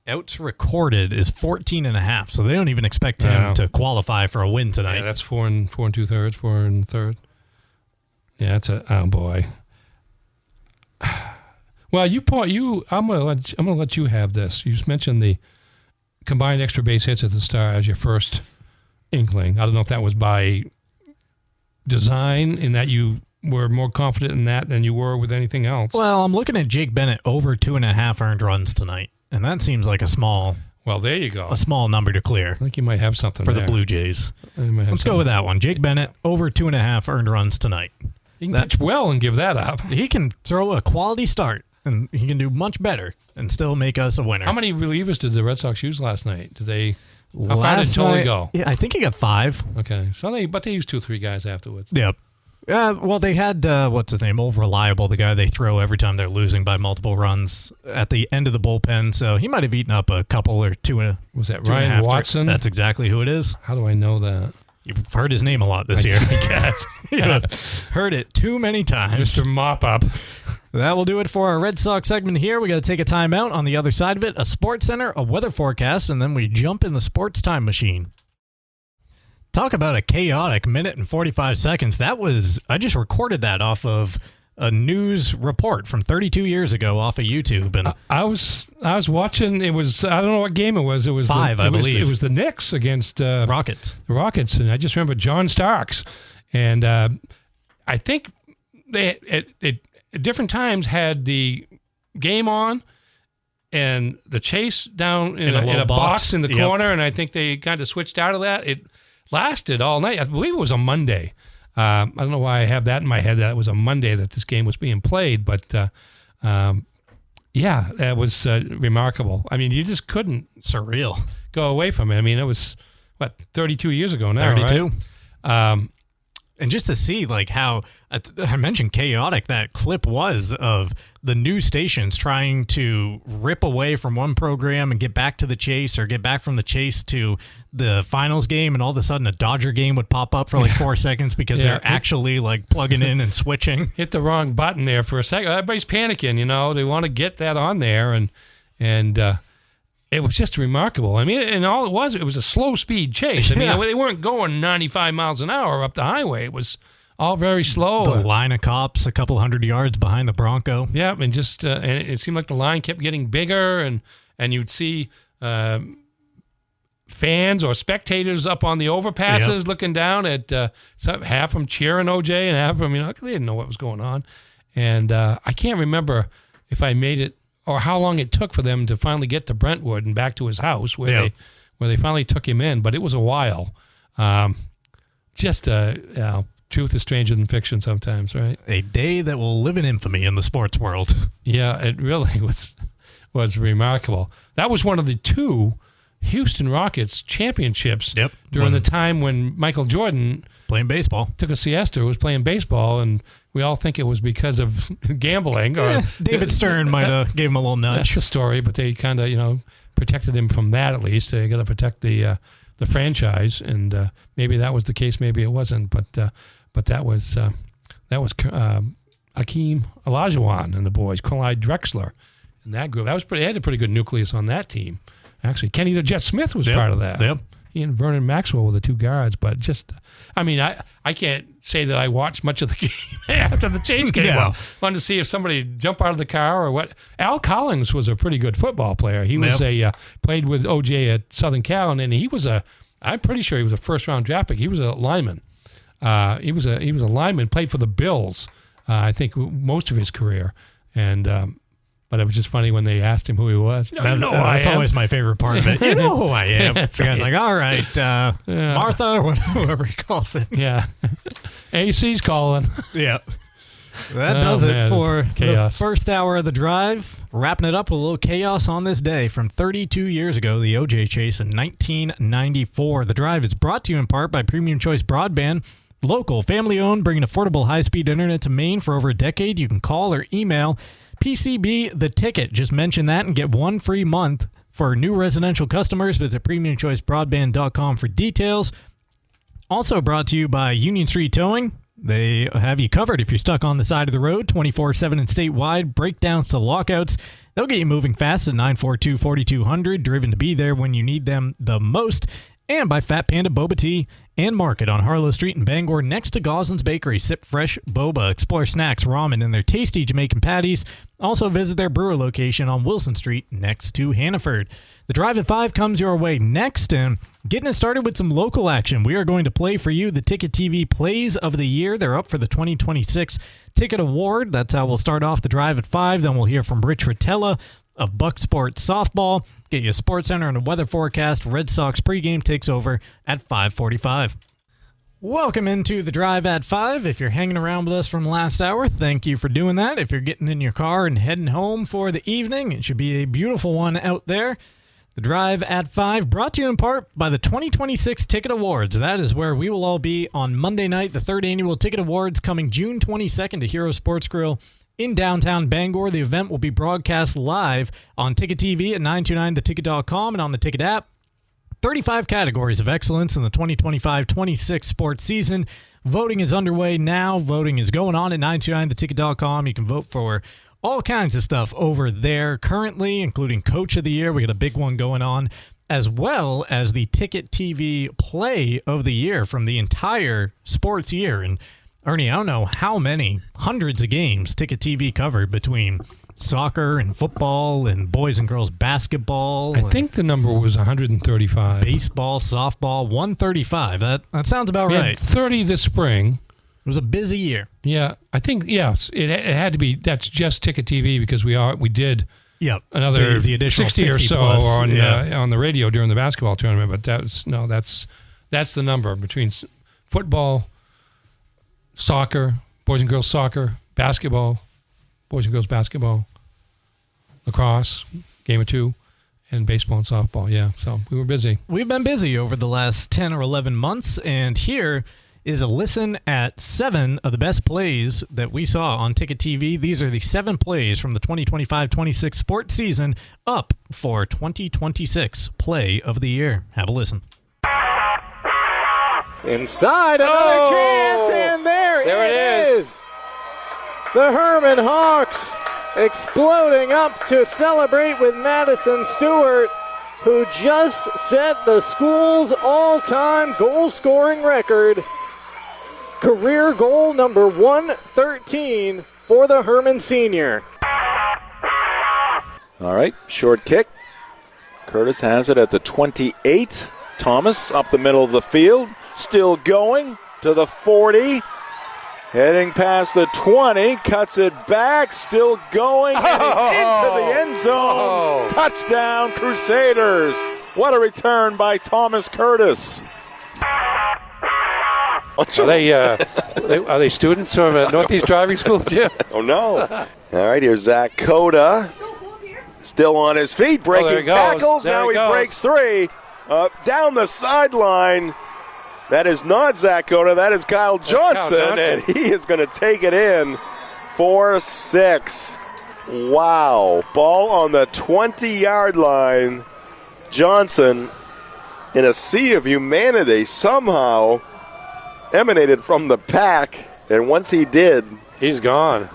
Outs recorded is 14.5, so they don't even expect him to qualify for a win tonight. Yeah, that's 4 2/3, 4 1/3. Yeah, that's oh boy. Well, I'm gonna let you have this. You mentioned the combined extra base hits at the start as your first inkling. I don't know if that was by design, in that you were more confident in that than you were with anything else. Well, I'm looking at Jake Bennett over 2.5 earned runs tonight, and that seems like a small there you go. A small number to clear. I think you might have something for there. The Blue Jays. Let's go with that one. Jake Bennett over 2.5 earned runs tonight. He can pitch well and give that up. He can throw a quality start, and he can do much better and still make us a winner. How many relievers did the Red Sox use last night? Did they? How far did Tully go? Yeah, I think he got 5. Okay, so they used 2 or 3 guys afterwards. Yep. Well, they had what's his name, Old Reliable, the guy they throw every time they're losing by multiple runs at the end of the bullpen. So he might have eaten up a couple or 2. Was that Ryan Watson? That's exactly who it is. How do I know that? You've heard his name a lot this year. I guess. You have heard it too many times. Mr. Mop Up. That will do it for our Red Sox segment here. We got to take a timeout. On the other side of it, a sports center, a weather forecast, and then we jump in the sports time machine. Talk about a chaotic minute and 45 seconds. I just recorded that off of a news report from 32 years ago off of YouTube. And I was watching. It was, I don't know what game it was. It was 5, I believe. It was the Knicks against Rockets. The Rockets, and I just remember John Starks. And I think they at different times had the game on and the chase down in a box in the corner, and I think they kind of switched out of that. It lasted all night. I believe it was a Monday. I don't know why I have that in my head, that it was a Monday that this game was being played, but yeah, that was remarkable. I mean, you just couldn't surreal go away from it. I mean, it was, 32 years ago now, 32. Right? And just to see like how I mentioned chaotic that clip was of the news stations trying to rip away from one program and get back to the chase, or get back from the chase to the finals game, and all of a sudden a Dodger game would pop up for like 4 seconds because they're actually like plugging in and switching. Hit the wrong button there for a second. Everybody's panicking, They want to get that on there, and it was just remarkable. I mean, and all it was a slow speed chase. I mean, they weren't going 95 miles an hour up the highway. It was all very slow. The line of cops a couple hundred yards behind the Bronco. Yeah, and just and it seemed like the line kept getting bigger, and you'd see fans or spectators up on the overpasses looking down at half of them cheering OJ and half of them, they didn't know what was going on. And I can't remember if I made it or how long it took for them to finally get to Brentwood and back to his house where they finally took him in, but it was a while. Truth is stranger than fiction sometimes, right? A day that will live in infamy in the sports world. Yeah, it really was remarkable. That was one of the 2 Houston Rockets championships during the time when Michael Jordan playing baseball took a siesta, was playing baseball, and we all think it was because of gambling. Or David Stern might have gave him a little nudge. That's the story, but they kind of protected him from that. At least they got to protect the franchise, and maybe that was the case, maybe it wasn't. But that was Hakeem Olajuwon and the boys, Clyde Drexler, and that group. They had a pretty good nucleus on that team. Actually, Kenny the Jet Smith was part of that. Yep. He and Vernon Maxwell were the 2 guards, but I can't say that I watched much of the game after the chase game. Yeah. Wanted to see if somebody jumped out of the car or what. Al Collins was a pretty good football player. He was played with OJ at Southern Cal, and he was I'm pretty sure he was a first-round draft pick. He was a lineman. He was a lineman, played for the Bills, I think most of his career, and but it was just funny when they asked him who he was. That's always my favorite part of it. You know who I am. The guy's like, all right, Martha, or whoever he calls it. Yeah. AC's calling. Yeah. That does it for chaos. The first hour of the drive. Wrapping it up with a little chaos on this day from 32 years ago, the OJ chase in 1994. The drive is brought to you in part by Premium Choice Broadband. Local, family-owned, bringing affordable high-speed internet to Maine for over a decade. You can call or email PCB The Ticket. Just mention that and get 1 free month for new residential customers. Visit PremiumChoiceBroadband.com for details. Also brought to you by Union Street Towing. They have you covered if you're stuck on the side of the road, 24/7 and statewide, breakdowns to lockouts. They'll get you moving fast at 942-4200, driven to be there when you need them the most. And by Fat Panda Boba Tea and Market on Harlow Street in Bangor, next to Goslin's Bakery. Sip fresh boba, explore snacks, ramen, and their tasty Jamaican patties. Also visit their brewer location on Wilson Street next to Hannaford. The Drive at 5 comes your way next, and getting it started with some local action. We are going to play for you the Ticket TV Plays of the Year. They're up for the 2026 Ticket Award. That's how we'll start off the Drive at 5. Then we'll hear from Rich Rotella of Bucksport Softball. Get you a sports center and a weather forecast. Red Sox pregame takes over at 5:45. Welcome into the Drive at 5. If you're hanging around with us from last hour, thank you for doing that. If you're getting in your car and heading home for the evening, it should be a beautiful one out there. The Drive at 5 brought to you in part by the 2026 Ticket Awards. That is where we will all be on Monday night, the 3rd Annual Ticket Awards, coming June 22nd to Hero Sports Grill in downtown Bangor. The event will be broadcast live on Ticket TV at 929theticket.com and on the Ticket app. 35 categories of excellence in the 2025-26 sports season. Voting is underway now. Voting is going on at 929theticket.com. You can vote for all kinds of stuff over there currently, including Coach of the Year. We got a big one going on, as well as the Ticket TV Play of the Year from the entire sports year. And Ernie, I don't know how many hundreds of games Ticket TV covered between soccer and football and boys and girls basketball. I think the number was 135. Baseball, softball, 135. That sounds about right. 30 this spring. It was a busy year. Yeah, I think, yes, it had to be. That's just Ticket TV because we did another the additional 60 or so plus, on the radio during the basketball tournament. But that's the number between football, soccer, boys and girls soccer, basketball, boys and girls basketball, lacrosse, game of 2, and baseball and softball. Yeah, so we were busy. We've been busy over the last 10 or 11 months, and here is a listen at 7 of the best plays that we saw on Ticket TV. These are the 7 plays from the 2025-26 sports season up for 2026 Play of the Year. Have a listen. Inside, another chance, and there it is. The Herman Hawks exploding up to celebrate with Madison Stewart, who just set the school's all-time goal-scoring record. Career goal number 113 for the Herman senior. All right, short kick. Curtis has it at the 28. Thomas up the middle of the field, still going to the 40. Heading past the 20, cuts it back, still going, and he's into the end zone. Touchdown, Crusaders. What a return by Thomas Curtis. Are they students from Northeast Driving School, Jim? Oh, no. All right, here's Zach Coda. Still on his feet, breaking tackles. Now he breaks 3. Down the sideline. That is not Zach Coda. That is Kyle Johnson, and he is going to take it in for 6. Wow. Ball on the 20-yard line. Johnson, in a sea of humanity, somehow emanated from the pack, and once he did, he's gone.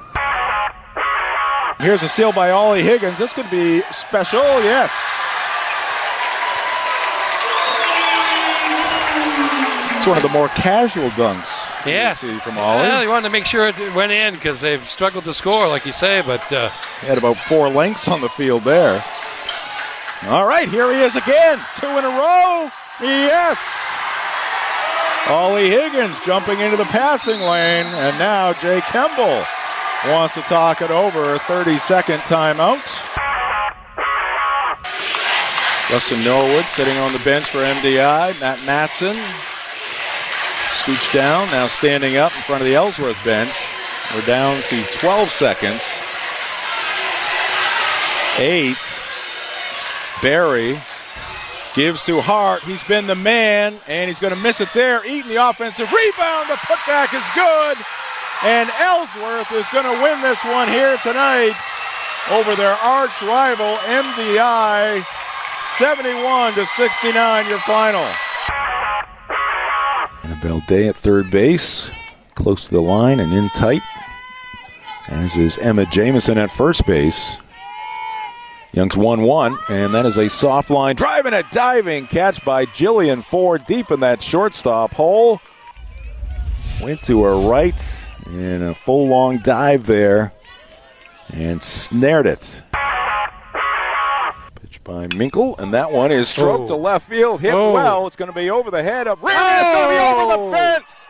Here's a steal by Ollie Higgins. This could be special, yes. It's one of the more casual dunks you see from Ollie. Well, he wanted to make sure it went in because they've struggled to score, like you say, but he had about 4 lengths on the field there. All right, here he is again. 2 in a row. Yes. Ollie Higgins jumping into the passing lane, and now Jay Kemble wants to talk it over. 30-second timeout. Justin Norwood sitting on the bench for MDI. Matt Matson Scooch down, now standing up in front of the Ellsworth bench. We're down to 12 seconds. 8. Barry gives to Hart. He's been the man, and he's going to miss it there. Eaton, the offensive rebound. The putback is good. And Ellsworth is going to win this one here tonight over their arch rival, MDI. 71-69, your final. Annabelle Day at third base, close to the line and in tight, as is Emma Jamison at first base. Young's 1-1, and that is a soft line drive and a diving catch by Jillian Ford deep in that shortstop hole. Went to her right in a full long dive there and snared it. Pitch by Minkle, and that one is stroked to left field. Hit well. It's going to be over the head of Randy. It's going to be over the fence.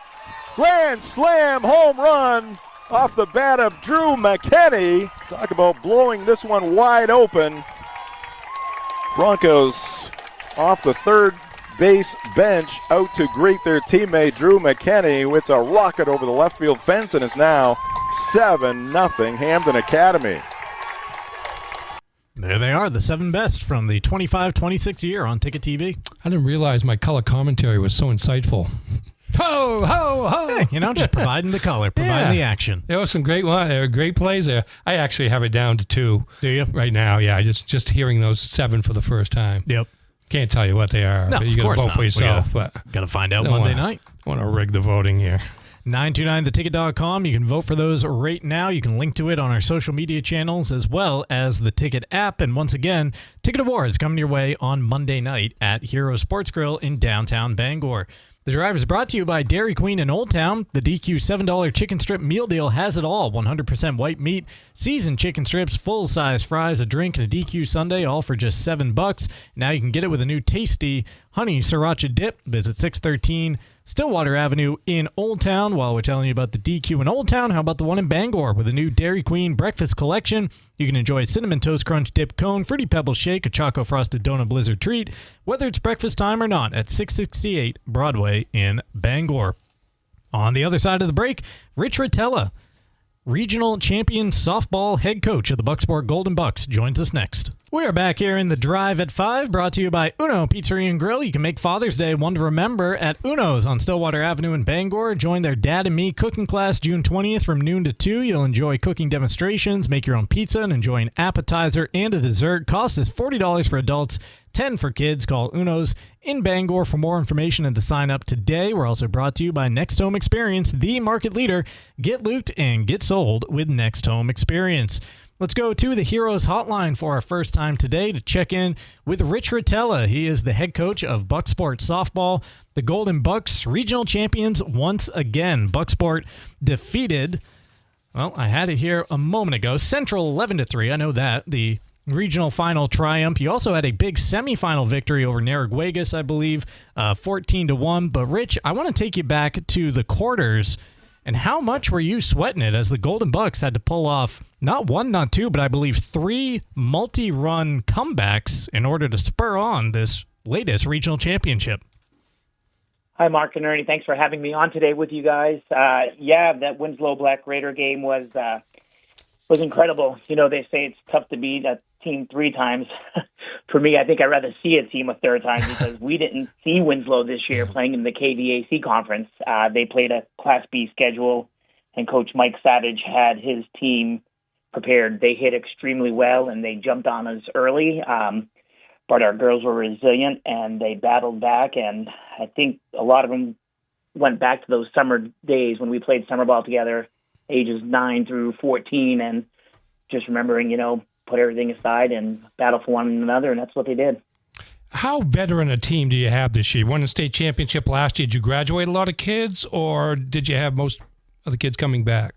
Grand slam home run off the bat of Drew McKinney. Talk about blowing this one wide open. Broncos off the third base bench out to greet their teammate Drew McKinney. It's a rocket over the left field fence, and it's now 7-0 Hamden Academy. There they are, the 7 best from the 25-26 year on Ticket TV. I didn't realize my color commentary was so insightful. Ho, ho, ho. Hey, just providing the color, providing the action. There were some great plays there. I actually have it down to 2. Do you? Right now, yeah. Just hearing those 7 for the first time. Yep. Can't tell you what they are. No, but you got to vote for yourself. Got to find out Monday night. Want to rig the voting here. 929theticket.com. You can vote for those right now. You can link to it on our social media channels as well as the Ticket app. And once again, Ticket Awards coming your way on Monday night at Hero Sports Grill in downtown Bangor. The Drive is brought to you by Dairy Queen in Old Town. The DQ $7 chicken strip meal deal has it all. 100% white meat, seasoned chicken strips, full-size fries, a drink, and a DQ sundae, all for just $7. Now you can get it with a new tasty honey sriracha dip. Visit 613 Stillwater Avenue in Old Town. While we're telling you about the DQ in Old Town, how about the one in Bangor with a new Dairy Queen breakfast collection? You can enjoy a Cinnamon Toast Crunch dip cone, Fruity Pebbles shake, a Choco Frosted Donut Blizzard treat, whether it's breakfast time or not, at 668 Broadway in Bangor. On the other side of the break, Rich Rotella, regional champion softball head coach of the Bucksport Golden Bucks, joins us next. We are back here in the Drive at 5, brought to you by Uno Pizzeria and Grill. You can make Father's Day one to remember at Uno's on Stillwater Avenue in Bangor. Join their Dad and Me cooking class June 20th from noon to 2. You'll enjoy cooking demonstrations, make your own pizza, and enjoy an appetizer and a dessert. Cost is $40 for adults, $10 for kids. Call Uno's in Bangor for more information and to sign up today. We're also brought to you by Next Home Experience, the market leader. Get looped and get sold with Next Home Experience. Let's go to the Heroes Hotline for our first time today to check in with Rich Rotella. He is the head coach of Bucksport Softball. The Golden Bucks, regional champions once again. Bucksport defeated, well, I had it here a moment ago, Central 11-3. I know that. The regional final triumph. You also had a big semifinal victory over Narragansett, I believe, 14-1. But, Rich, I want to take you back to the quarters. And how much were you sweating it as the Golden Bucks had to pull off not 1, not 2, but I believe 3 multi-run comebacks in order to spur on this latest regional championship? Hi, Mark and Ernie. Thanks for having me on today with you guys. That Winslow Black Raider game was incredible. You know, they say it's tough to beat a team 3 times. For me, I think I'd rather see a team a 3rd time because we didn't see Winslow this year playing in the KVAC conference. They played a Class B schedule, and Coach Mike Savage had his team prepared. They hit extremely well, and they jumped on us early. But our girls were resilient, and they battled back, and I think a lot of them went back to those summer days when we played summer ball together, ages 9 through 14, and just remembering, put everything aside and battle for one another, and that's what they did. How veteran a team do you have this year? Won the state championship last year. Did you graduate a lot of kids, or did you have most of the kids coming back?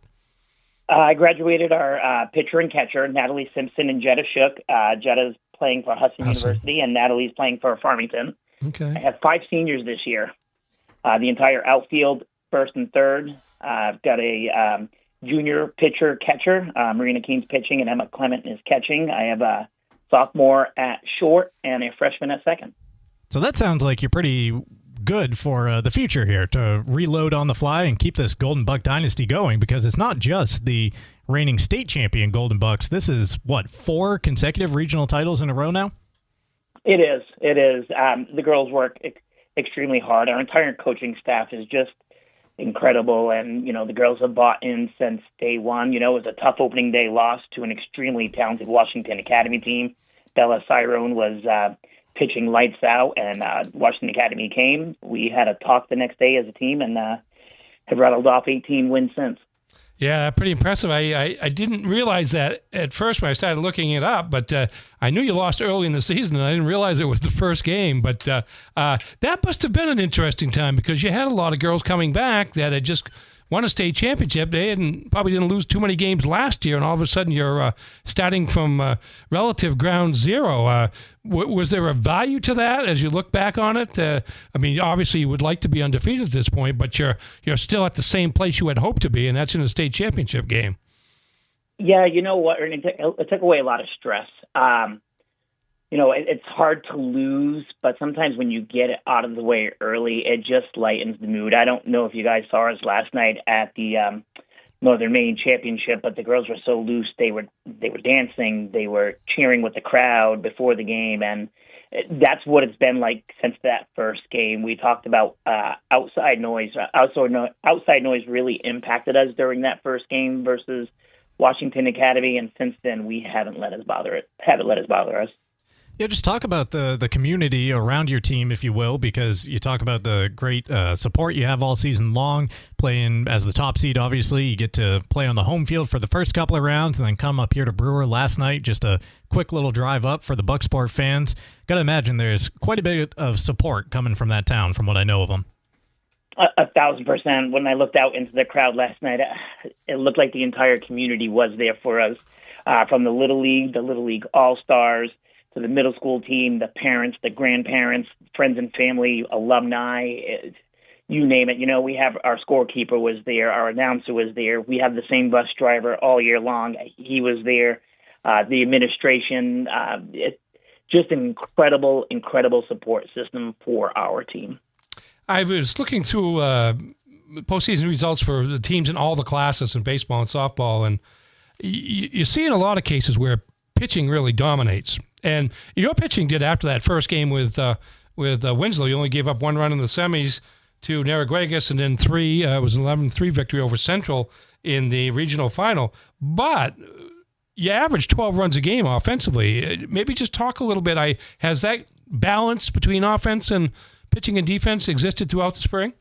I graduated our pitcher and catcher, Natalie Simpson and Jetta Shook. Jetta's playing for Hudson University, and Natalie's playing for Farmington. Okay. I have 5 seniors this year. The entire outfield, 1st and 3rd. I've got a junior pitcher catcher, Marina Keene's pitching, and Emma Clement is catching. I have a sophomore at short and a freshman at 2nd. So that sounds like you're pretty good for the future here to reload on the fly and keep this Golden Buck dynasty going, because it's not just the reigning state champion Golden Bucks. This is, 4 consecutive regional titles in a row now? It is. The girls work extremely hard. Our entire coaching staff is just incredible, and the girls have bought in since day one. It was a tough opening day loss to an extremely talented Washington Academy team. Bella Cyrone was pitching lights out, and Washington Academy came. We had a talk the next day as a team, and have rattled off 18 wins since. Yeah, pretty impressive. I didn't realize that at first when I started looking it up, but I knew you lost early in the season, and I didn't realize it was the first game. But that must have been an interesting time, because you had a lot of girls coming back that had just won a state championship. They probably didn't lose too many games last year, and all of a sudden you're starting from relative ground zero. Was there a value to that as you look back on it? I mean, obviously you would like to be undefeated at this point, but you're still at the same place you had hoped to be, and that's in a state championship game. Yeah, you know what, Ernie? It took away a lot of stress. It's hard to lose, but sometimes when you get it out of the way early, it just lightens the mood. I don't know if you guys saw us last night at the Northern Maine Championship, but the girls were so loose. They were dancing, they were cheering with the crowd before the game, and that's what it's been like since that first game. We talked about outside noise. Outside noise really impacted us during that first game versus Washington Academy, and since then we haven't let it bother us. Yeah, just talk about the community around your team, if you will, because you talk about the great support you have all season long, playing as the top seed, obviously. You get to play on the home field for the first couple of rounds and then come up here to Brewer last night. Just a quick little drive up for the Bucksport fans. Got to imagine there's quite a bit of support coming from that town, from what I know of them. 1,000%. When I looked out into the crowd last night, it looked like the entire community was there for us, from the Little League All-Stars, to the middle school team, the parents, the grandparents, friends and family, alumni, you name it. We have our scorekeeper was there, our announcer was there. We have the same bus driver all year long. He was there. The administration, just an incredible support system for our team. I was looking through postseason results for the teams in all the classes in baseball and softball, and you see in a lot of cases where pitching really dominates. And your pitching did after that first game with Winslow. You only gave up 1 run in the semis to Narraguegas, and then 3. It was an 11-3 victory over Central in the regional final. But you averaged 12 runs a game offensively. Maybe just talk a little bit. Has that balance between offense and pitching and defense existed throughout the spring?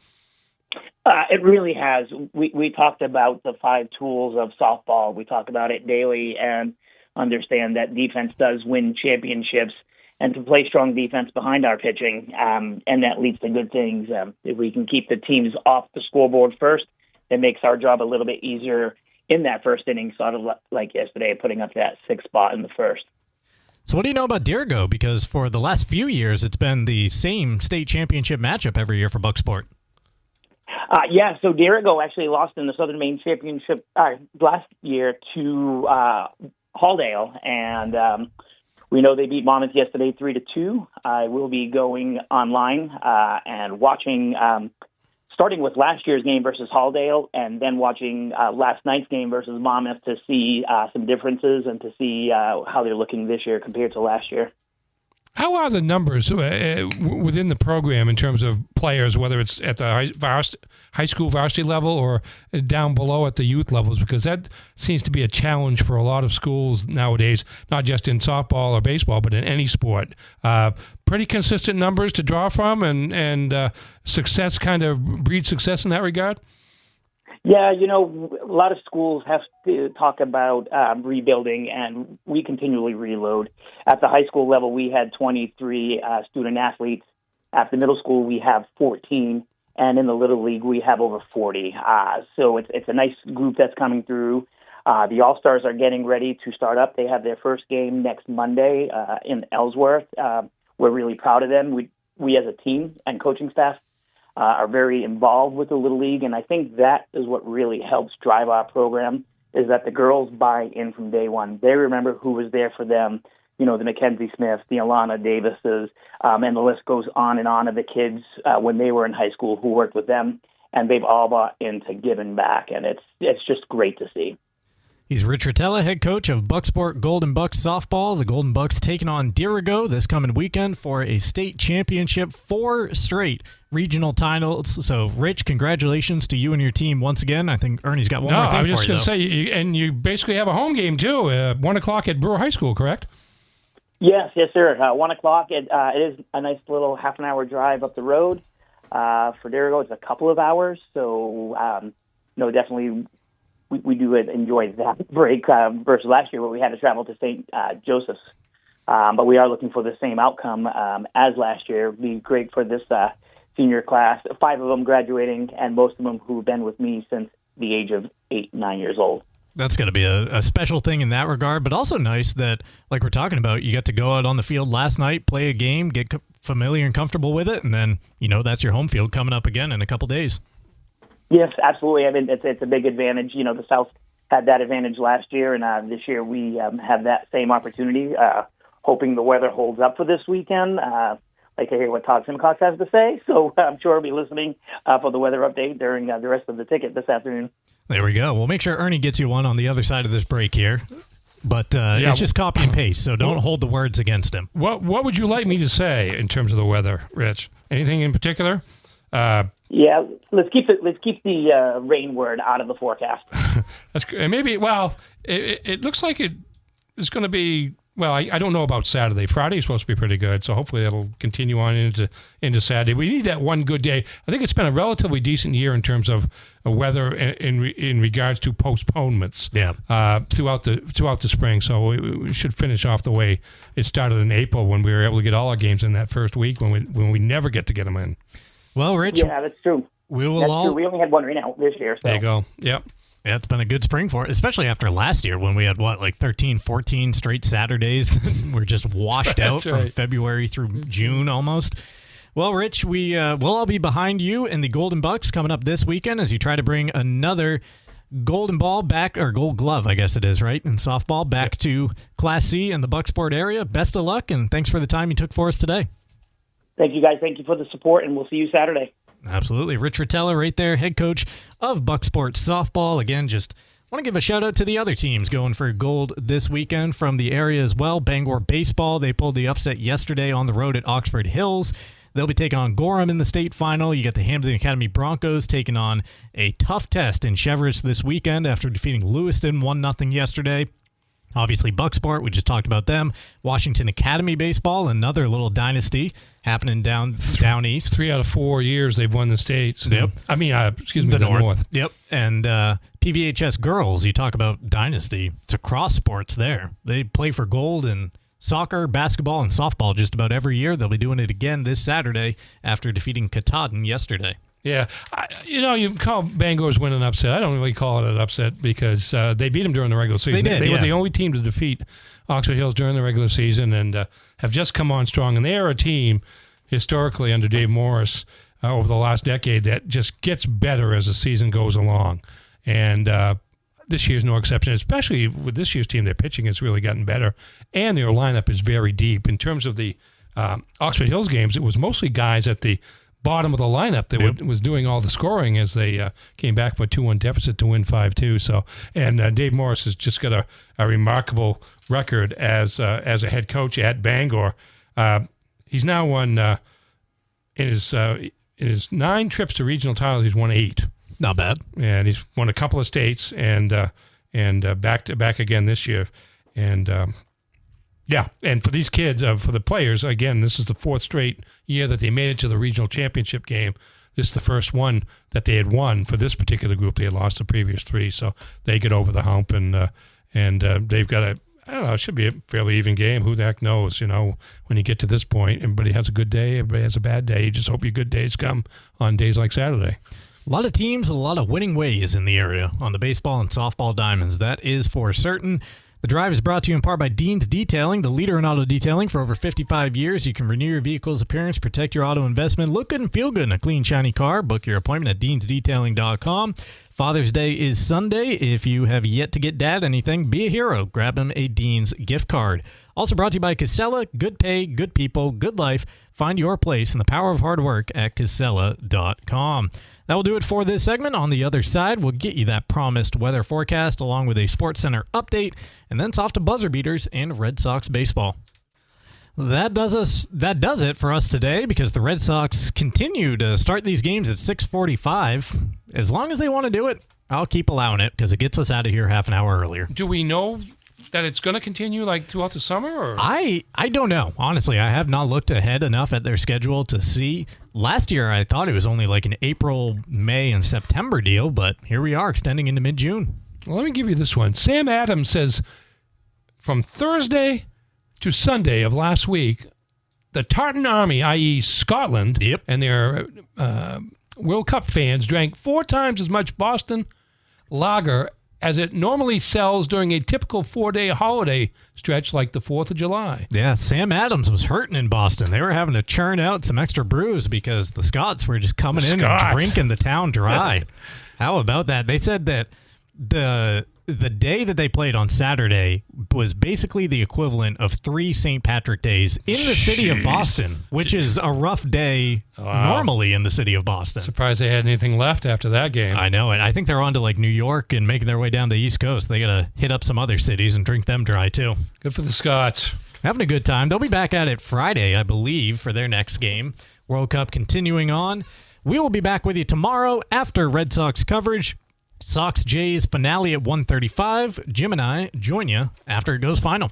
It really has. We talked about the 5 tools of softball. We talk about it daily, and understand that defense does win championships, and to play strong defense behind our pitching, and that leads to good things. If we can keep the teams off the scoreboard first, it makes our job a little bit easier in that first inning, sort of like yesterday, putting up that 6th spot in the first. So what do you know about Dirigo? Because for the last few years, it's been the same state championship matchup every year for Bucksport. So Dirigo actually lost in the Southern Maine Championship last year to Halldale, and we know they beat Monmouth yesterday 3-2. I will be going online and watching, starting with last year's game versus Halldale, and then watching last night's game versus Monmouth to see some differences and to see how they're looking this year compared to last year. How are the numbers within the program in terms of players, whether it's at the high school varsity level or down below at the youth levels? Because that seems to be a challenge for a lot of schools nowadays, not just in softball or baseball, but in any sport. Pretty consistent numbers to draw from, and success kind of breeds success in that regard? Yeah, a lot of schools have to talk about rebuilding, and we continually reload. At the high school level, we had 23 student athletes. At the middle school, we have 14, and in the Little League, we have over 40. So it's a nice group that's coming through. The All-Stars are getting ready to start up. They have their first game next Monday in Ellsworth. We're really proud of them. We as a team and coaching staff are very involved with the Little League, and I think that is what really helps drive our program, is that the girls buy in from day one. They remember who was there for them. the Mackenzie Smiths, the Alana Davises, and the list goes on and on of the kids when they were in high school who worked with them, and they've all bought into giving back, and it's just great to see. He's Rich Rotella, head coach of Bucksport Golden Bucks softball. The Golden Bucks taking on Dirigo this coming weekend for a state championship, 4 straight regional titles. So, Rich, congratulations to you and your team once again. I think Ernie's got one more thing for you. I was just going to say, and you basically have a home game too, 1 o'clock at Brewer High School, correct? Yes, sir. 1 o'clock. It is a nice little half an hour drive up the road. For Dirigo, it's a couple of hours. So, definitely. We do enjoy that break versus last year where we had to travel to St. Joseph's. But we are looking for the same outcome as last year. It'd be great for this senior class, 5 of them graduating, and most of them who've been with me since the age of 8, 9 years old. That's going to be a special thing in that regard, but also nice that, like we're talking about, you got to go out on the field last night, play a game, get familiar and comfortable with it, and then, that's your home field coming up again in a couple days. Yes, absolutely. I mean, it's a big advantage. The South had that advantage last year, and this year we have that same opportunity. Hoping the weather holds up for this weekend. Like to hear what Todd Simcox has to say, so I'm sure I'll be listening for the weather update during the rest of the ticket this afternoon. There we go. We'll make sure Ernie gets you one on the other side of this break here. But it's just copy and paste, so don't hold the words against him. What would you like me to say in terms of the weather, Rich? Anything in particular? Yeah, let's keep the rain word out of the forecast. That's maybe. Well, it looks like it's going to be. Well, I don't know about Saturday. Friday is supposed to be pretty good, so hopefully that'll continue on into Saturday. We need that one good day. I think it's been a relatively decent year in terms of weather in regards to postponements. Yeah. Throughout the spring, so we should finish off the way it started in April when we were able to get all our games in that first week when we never get to get them in. Well, Rich. Yeah, that's true. We only had one rain out this year. So. There you go. Yep. Yeah, it's been a good spring for it, especially after last year when we had, 13, 14 straight Saturdays. We're just washed out from February through June almost. Well, Rich, we'll all be behind you and the Golden Bucks coming up this weekend as you try to bring another golden ball back, or gold glove, I guess it is, right, in softball, back to Class C in the Bucksport area. Best of luck, and thanks for the time you took for us today. Thank you, guys. Thank you for the support, and we'll see you Saturday. Absolutely. Rich Rotella right there, head coach of Bucksport softball. Again, just want to give a shout-out to the other teams going for gold this weekend from the area as well. Bangor Baseball, they pulled the upset yesterday on the road at Oxford Hills. They'll be taking on Gorham in the state final. You got the Hampden Academy Broncos taking on a tough test in Cheverus this weekend after defeating Lewiston 1-0 yesterday. Obviously, Bucksport, we just talked about them. Washington Academy Baseball, another little dynasty happening down east. 3 out of 4 years they've won the states. Yep. I mean, the North. Yep. And PVHS girls, you talk about dynasty. It's across sports there. They play for gold in soccer, basketball, and softball just about every year. They'll be doing it again this Saturday after defeating Katahdin yesterday. Yeah. You call Bangor's win an upset. I don't really call it an upset because they beat them during the regular season. They were the only team to defeat Oxford Hills during the regular season and have just come on strong. And they are a team, historically, under Dave Morris over the last decade that just gets better as the season goes along. And this year's no exception, especially with this year's team. Their pitching has really gotten better, and their lineup is very deep. In terms of the Oxford Hills games, it was mostly guys at the bottom of the lineup that was doing all the scoring as they came back from a 2-1 deficit to win 5-2. So, and Dave Morris has just got a remarkable record as a head coach at Bangor. He's now won in his 9 trips to regional titles. He's won 8. Not bad. And he's won a couple of states and back again this year. And yeah, and for these kids, for the players, again, this is the 4th straight year that they made it to the regional championship game. This is the first one that they had won for this particular group. They had lost the previous 3, so they get over the hump, and they've got it should be a fairly even game. Who the heck knows, when you get to this point, everybody has a good day, everybody has a bad day. You just hope your good days come on days like Saturday. A lot of teams with a lot of winning ways in the area on the baseball and softball diamonds. That is for certain. The Drive is brought to you in part by Dean's Detailing, the leader in auto detailing for over 55 years. You can renew your vehicle's appearance, protect your auto investment, look good and feel good in a clean, shiny car. Book your appointment at deansdetailing.com. Father's Day is Sunday. If you have yet to get Dad anything, be a hero. Grab him a Dean's gift card. Also brought to you by Casella. Good pay, good people, good life. Find your place in the power of hard work at Casella.com. That will do it for this segment. On the other side, we'll get you that promised weather forecast along with a SportsCenter update, and then it's off to buzzer beaters and Red Sox baseball. That does it for us today, because the Red Sox continue to start these games at 6:45. As long as they want to do it, I'll keep allowing it because it gets us out of here half an hour earlier. Do we know that it's going to continue like throughout the summer? Or? I don't know. Honestly, I have not looked ahead enough at their schedule to see. Last year, I thought it was only like an April, May, and September deal, but here we are extending into mid-June. Well, let me give you this one. Sam Adams says from Thursday to Sunday of last week, the Tartan Army, i.e. Scotland, and their World Cup fans drank 4 times as much Boston lager as it normally sells during a typical 4-day holiday stretch like the 4th of July. Yeah, Sam Adams was hurting in Boston. They were having to churn out some extra brews because the Scots were just coming in and drinking the town dry. How about that? They said that the day that they played on Saturday was basically the equivalent of 3 St. Patrick Days in the city of Boston, which is a rough day normally in the city of Boston. Surprised they had anything left after that game. I know, and I think they're on to like New York and making their way down the East Coast. They got to hit up some other cities and drink them dry too. Good for the Scots. Having a good time. They'll be back at it Friday, I believe, for their next game. World Cup continuing on. We will be back with you tomorrow after Red Sox coverage. Sox Jays finale at 1:35. Jim and I join you after it goes final.